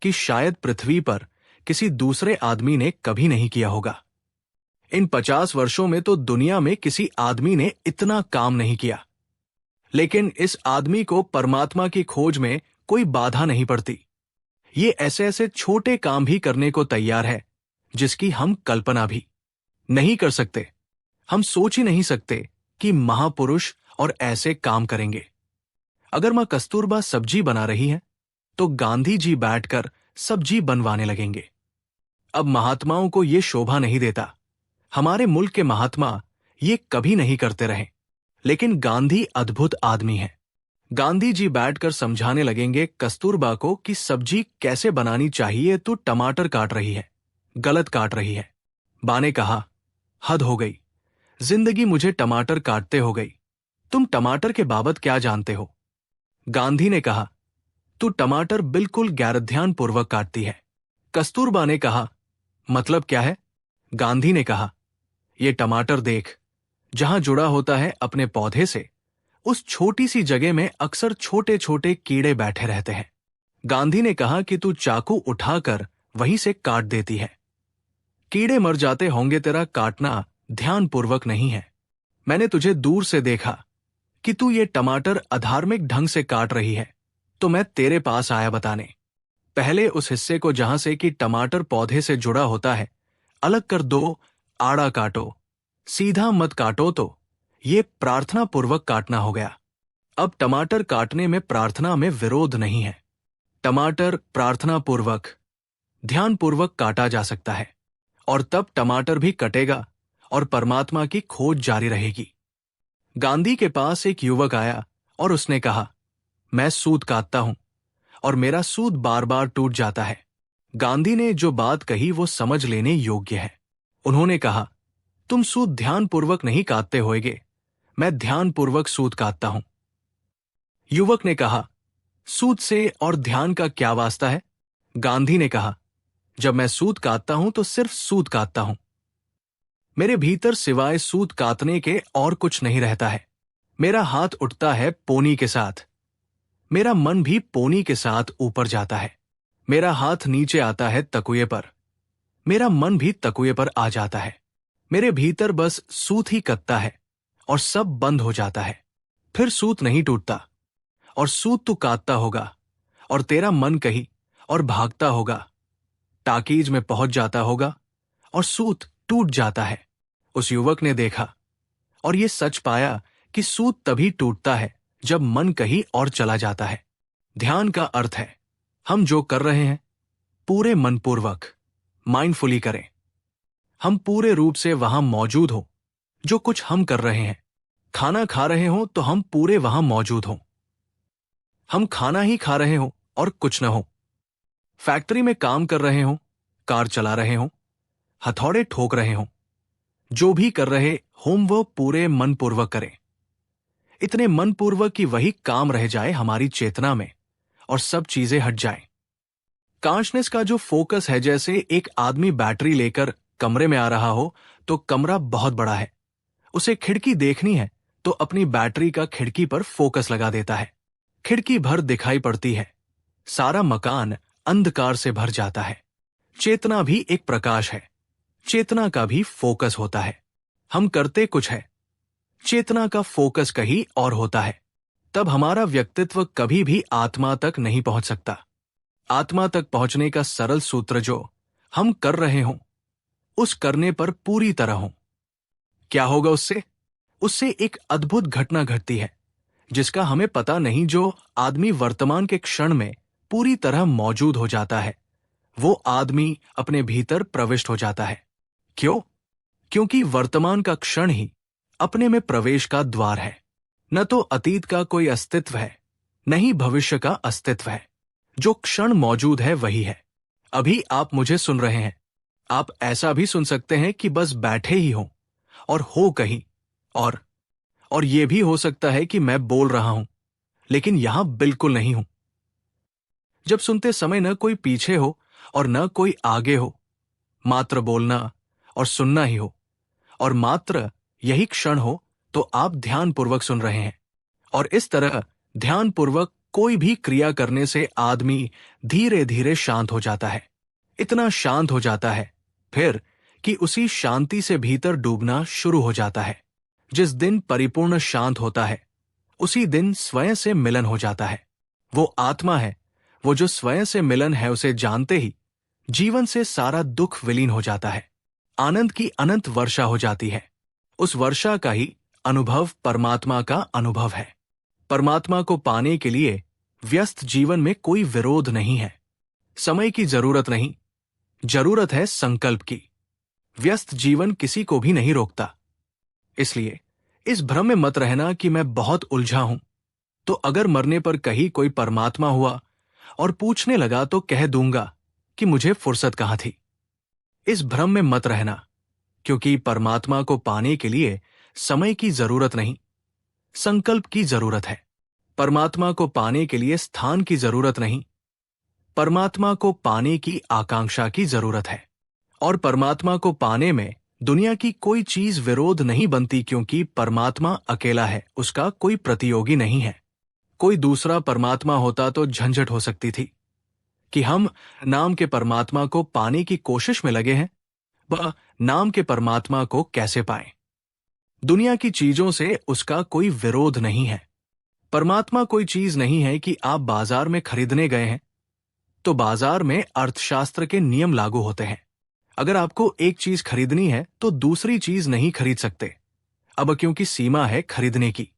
Speaker 1: कि शायद पृथ्वी पर किसी दूसरे आदमी ने कभी नहीं किया होगा। इन 50 वर्षों में तो दुनिया में किसी आदमी ने इतना काम नहीं किया। लेकिन इस आदमी को परमात्मा की खोज में कोई बाधा नहीं पड़ती। ये ऐसे ऐसे छोटे काम भी करने को तैयार है जिसकी हम कल्पना भी नहीं कर सकते। हम सोच ही नहीं सकते कि महापुरुष और ऐसे काम करेंगे। अगर मां कस्तूरबा सब्जी बना रही है तो गांधी जी बैठकर सब्जी बनवाने लगेंगे। अब महात्माओं को यह शोभा नहीं देता। हमारे मुल्क के महात्मा ये कभी नहीं करते रहे, लेकिन गांधी अद्भुत आदमी है। गांधी जी बैठकर समझाने लगेंगे कस्तूरबा को कि सब्जी कैसे बनानी चाहिए। तो टमाटर काट रही है, गलत काट रही है। बा ने कहा, हद हो गई, जिंदगी मुझे टमाटर काटते हो गई, तुम टमाटर के बाबत क्या जानते हो। गांधी ने कहा, तू टमाटर बिल्कुल गैरध्यानपूर्वक काटती है। कस्तूरबा ने कहा, मतलब क्या है? गांधी ने कहा, ये टमाटर देख, जहां जुड़ा होता है अपने पौधे से, उस छोटी सी जगह में अक्सर छोटे छोटे कीड़े बैठे रहते हैं। गांधी ने कहा कि तू चाकू उठाकर वहीं से काट देती है। कीड़े मर जाते होंगे, तेरा काटना ध्यानपूर्वक नहीं है। मैंने तुझे दूर से देखा कि तू ये टमाटर अधार्मिक ढंग से काट रही है, तो मैं तेरे पास आया बताने। पहले उस हिस्से को जहां से कि टमाटर पौधे से जुड़ा होता है अलग कर दो, आड़ा काटो, सीधा मत काटो। तो ये प्रार्थना पूर्वक काटना हो गया। अब टमाटर काटने में प्रार्थना में विरोध नहीं है। टमाटर प्रार्थना पूर्वक, ध्यानपूर्वक काटा जा सकता है, और तब टमाटर भी कटेगा और परमात्मा की खोज जारी रहेगी। गांधी के पास एक युवक आया और उसने कहा, मैं सूत काटता हूं और मेरा सूत बार बार टूट जाता है। गांधी ने जो बात कही वो समझ लेने योग्य है। उन्होंने कहा, तुम सूत ध्यानपूर्वक नहीं काटते होगे, मैं ध्यानपूर्वक सूत काटता हूं। युवक ने कहा, सूत से और ध्यान का क्या वास्ता है? गांधी ने कहा, जब मैं सूत काटता हूं तो सिर्फ सूत काटता हूं। मेरे भीतर सिवाय सूत काटने के और कुछ नहीं रहता है। मेरा हाथ उठता है पोनी के साथ, मेरा मन भी पोनी के साथ ऊपर जाता है। मेरा हाथ नीचे आता है तकुए पर, मेरा मन भी तकुए पर आ जाता है। मेरे भीतर बस सूत ही कतता है और सब बंद हो जाता है। फिर सूत नहीं टूटता, और सूत तू काटता होगा और तेरा मन कहीं और भागता होगा, टाकीज में पहुंच जाता होगा और सूत टूट जाता है। उस युवक ने देखा और ये सच पाया कि सूत तभी टूटता है जब मन कहीं और चला जाता है। ध्यान का अर्थ है हम जो कर रहे हैं पूरे मनपूर्वक माइंडफुली करें। हम पूरे रूप से वहां मौजूद हो जो कुछ हम कर रहे हैं। खाना खा रहे हो तो हम पूरे वहां मौजूद हो। हम खाना ही खा रहे हो और कुछ न हो। फैक्ट्री में काम कर रहे हो, कार चला रहे हो, हथौड़े ठोक रहे हो, जो भी कर रहे होम वो पूरे मनपूर्वक करें। इतने मनपूर्वक कि वही काम रह जाए हमारी चेतना में और सब चीजें हट जाएं। कॉन्शनेस का जो फोकस है, जैसे एक आदमी बैटरी लेकर कमरे में आ रहा हो तो कमरा बहुत बड़ा है, उसे खिड़की देखनी है तो अपनी बैटरी का खिड़की पर फोकस लगा देता है। खिड़की भर दिखाई पड़ती है, सारा मकान अंधकार से भर जाता है। चेतना भी एक प्रकाश है, चेतना का भी फोकस होता है। हम करते कुछ है, चेतना का फोकस कहीं और होता है। तब हमारा व्यक्तित्व कभी भी आत्मा तक नहीं पहुंच सकता। आत्मा तक पहुंचने का सरल सूत्र जो हम कर रहे हों उस करने पर पूरी तरह हो। क्या होगा उससे? उससे एक अद्भुत घटना घटती है जिसका हमें पता नहीं। जो आदमी वर्तमान के क्षण में पूरी तरह मौजूद हो जाता है वो आदमी अपने भीतर प्रविष्ट हो जाता है। क्यों? क्योंकि वर्तमान का क्षण ही अपने में प्रवेश का द्वार है। न तो अतीत का कोई अस्तित्व है, न ही भविष्य का अस्तित्व है। जो क्षण मौजूद है वही है। अभी आप मुझे सुन रहे हैं, आप ऐसा भी सुन सकते हैं कि बस बैठे ही हो और हो कहीं और यह भी हो सकता है कि मैं बोल रहा हूं लेकिन यहां बिल्कुल नहीं हूं। जब सुनते समय न कोई पीछे हो और न कोई आगे हो, मात्र बोलना और सुनना ही हो, और मात्र यही क्षण हो, तो आप ध्यानपूर्वक सुन रहे हैं। और इस तरह ध्यानपूर्वक कोई भी क्रिया करने से आदमी धीरे धीरे शांत हो जाता है। इतना शांत हो जाता है फिर कि उसी शांति से भीतर डूबना शुरू हो जाता है। जिस दिन परिपूर्ण शांत होता है उसी दिन स्वयं से मिलन हो जाता है। वो आत्मा है, वो जो स्वयं से मिलन है, उसे जानते ही जीवन से सारा दुख विलीन हो जाता है। आनंद की अनंत वर्षा हो जाती है। उस वर्षा का ही अनुभव परमात्मा का अनुभव है। परमात्मा को पाने के लिए व्यस्त जीवन में कोई विरोध नहीं है। समय की जरूरत नहीं, जरूरत है संकल्प की। व्यस्त जीवन किसी को भी नहीं रोकता। इसलिए इस भ्रम में मत रहना कि मैं बहुत उलझा हूं, तो अगर मरने पर कहीं कोई परमात्मा हुआ और पूछने लगा तो कह दूंगा कि मुझे फुर्सत कहां थी। इस भ्रम में मत रहना, क्योंकि परमात्मा को पाने के लिए समय की जरूरत नहीं, संकल्प की जरूरत है। परमात्मा को पाने के लिए स्थान की जरूरत नहीं, परमात्मा को पाने की आकांक्षा की जरूरत है। और परमात्मा को पाने में दुनिया की कोई चीज विरोध नहीं बनती, क्योंकि परमात्मा अकेला है, उसका कोई प्रतियोगी नहीं है। कोई दूसरा परमात्मा होता तो झंझट हो सकती थी कि हम नाम के परमात्मा को पाने की कोशिश में लगे हैं, वह नाम के परमात्मा को कैसे पाएं? दुनिया की चीजों से उसका कोई विरोध नहीं है। परमात्मा कोई चीज नहीं है कि आप बाजार में खरीदने गए हैं तो बाजार में अर्थशास्त्र के नियम लागू होते हैं। अगर आपको एक चीज खरीदनी है तो दूसरी चीज नहीं खरीद सकते, अब क्योंकि सीमा है खरीदने की।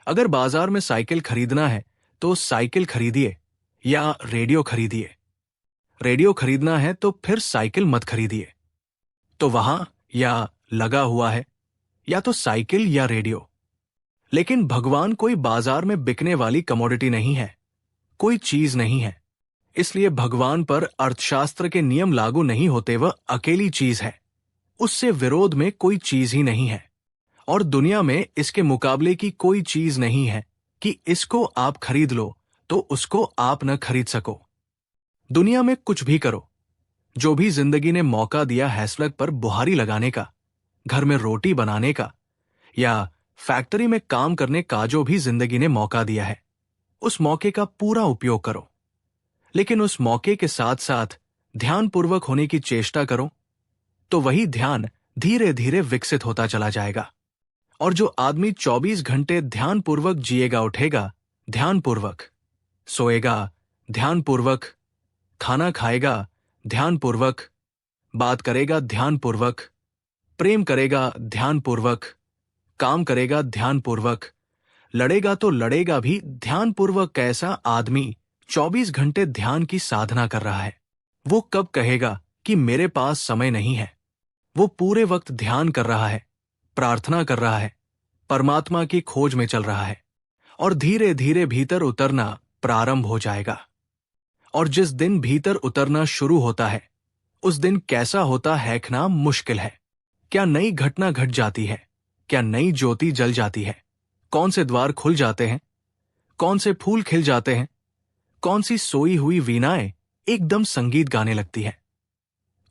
Speaker 1: अगर बाजार में साइकिल खरीदना है तो साइकिल खरीदिए या रेडियो खरीदिए। रेडियो खरीदना है तो फिर साइकिल मत खरीदिए। तो वहां या लगा हुआ है या तो साइकिल या रेडियो। लेकिन भगवान कोई बाजार में बिकने वाली कमोडिटी नहीं है, कोई चीज नहीं है। इसलिए भगवान पर अर्थशास्त्र के नियम लागू नहीं होते, वह अकेली चीज है, उससे विरोध में कोई चीज ही नहीं है। और दुनिया में इसके मुकाबले की कोई चीज नहीं है कि इसको आप खरीद लो तो उसको आप न खरीद सको। दुनिया में कुछ भी करो, जो भी जिंदगी ने मौका दिया हैसलग पर बुहारी लगाने का, घर में रोटी बनाने का या फैक्ट्री में काम करने का जो भी जिंदगी ने मौका दिया है, उस मौके का पूरा उपयोग करो। लेकिन उस मौके के साथ साथ ध्यानपूर्वक होने की चेष्टा करो, तो वही ध्यान धीरे धीरे विकसित होता चला जाएगा। और जो आदमी 24 घंटे ध्यानपूर्वक जिएगा उठेगा ध्यानपूर्वक, सोएगा ध्यानपूर्वक, खाना खाएगा ध्यानपूर्वक, बात करेगा ध्यानपूर्वक, प्रेम करेगा ध्यानपूर्वक, काम करेगा ध्यानपूर्वक, लड़ेगा तो लड़ेगा भी ध्यानपूर्वक, कैसा आदमी 24 घंटे ध्यान की साधना कर रहा है, वो कब कहेगा कि मेरे पास समय नहीं है? वो पूरे वक्त ध्यान कर रहा है, प्रार्थना कर रहा है, परमात्मा की खोज में चल रहा है, और धीरे धीरे भीतर उतरना प्रारंभ हो जाएगा। और जिस दिन भीतर उतरना शुरू होता है, उस दिन कैसा होता है देखना मुश्किल है। क्या नई घटना घट जाती है? क्या नई ज्योति जल जाती है? कौन से द्वार खुल जाते हैं? कौन से फूल खिल जाते हैं? कौन सी सोई हुई वीणाएं एकदम संगीत गाने लगती है?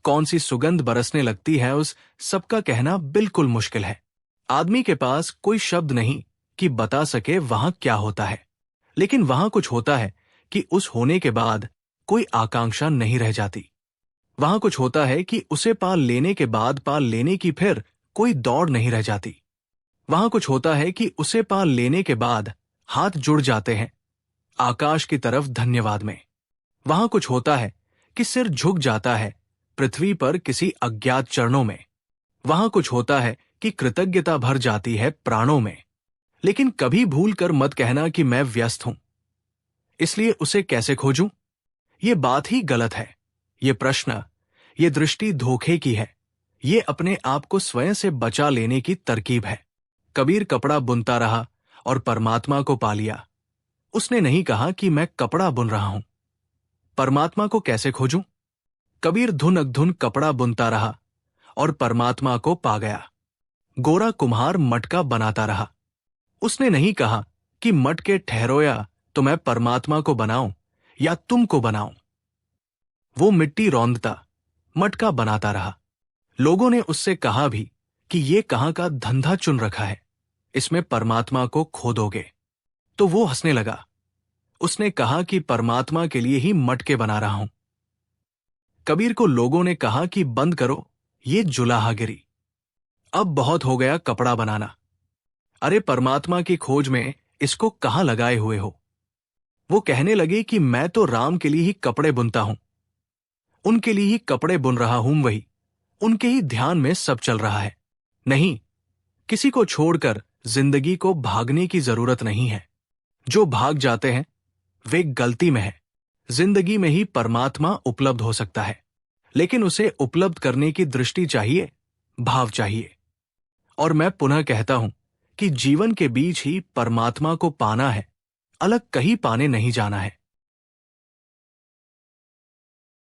Speaker 1: कौन सी सुगंध बरसने लगती है? उस सबका कहना बिल्कुल मुश्किल है। आदमी के पास कोई शब्द नहीं कि बता सके वहां क्या होता है, लेकिन वहां कुछ होता है कि उस होने के बाद कोई आकांक्षा नहीं रह जाती। वहां कुछ होता है कि उसे पा लेने के बाद पा लेने की फिर कोई दौड़ नहीं रह जाती। वहां कुछ होता है कि उसे पा लेने के बाद हाथ जुड़ जाते हैं आकाश की तरफ धन्यवाद में। वहां कुछ होता है कि सिर झुक जाता है पृथ्वी पर किसी अज्ञात चरणों में। वहां कुछ होता है कि कृतज्ञता भर जाती है प्राणों में। लेकिन कभी भूल कर मत कहना कि मैं व्यस्त हूं, इसलिए उसे कैसे खोजूं? ये बात ही गलत है। ये प्रश्न, ये दृष्टि धोखे की है। ये अपने आप को स्वयं से बचा लेने की तरकीब है। कबीर कपड़ा बुनता रहा और परमात्मा को पा लिया। उसने नहीं कहा कि मैं कपड़ा बुन रहा हूं। परमात्मा को कैसे खोजूं? कबीर धुन अधुन कपड़ा बुनता रहा और परमात्मा को पा गया। गोरा कुम्हार मटका बनाता रहा। उसने नहीं कहा कि मटके ठहरोया तो मैं परमात्मा को बनाऊं या तुमको बनाऊं। वो मिट्टी रौंदता मटका बनाता रहा। लोगों ने उससे कहा भी कि ये कहां का धंधा चुन रखा है, इसमें परमात्मा को खो दोगे। तो वो हंसने लगा। उसने कहा कि परमात्मा के लिए ही मटके बना रहा हूं। कबीर को लोगों ने कहा कि बंद करो ये जुलाहागिरी, अब बहुत हो गया कपड़ा बनाना। अरे परमात्मा की खोज में इसको कहां लगाए हुए हो? वो कहने लगे कि मैं तो राम के लिए ही कपड़े बुनता हूं, उनके लिए ही कपड़े बुन रहा हूं, वही उनके ही ध्यान में सब चल रहा है। नहीं, किसी को छोड़कर जिंदगी को भागने की जरूरत नहीं है। जो भाग जाते हैं वे गलती में है। जिंदगी में ही परमात्मा उपलब्ध हो सकता है, लेकिन उसे उपलब्ध करने की दृष्टि चाहिए, भाव चाहिए। और मैं पुनः कहता हूं कि जीवन के बीच ही परमात्मा को पाना है, अलग कहीं पाने नहीं जाना है।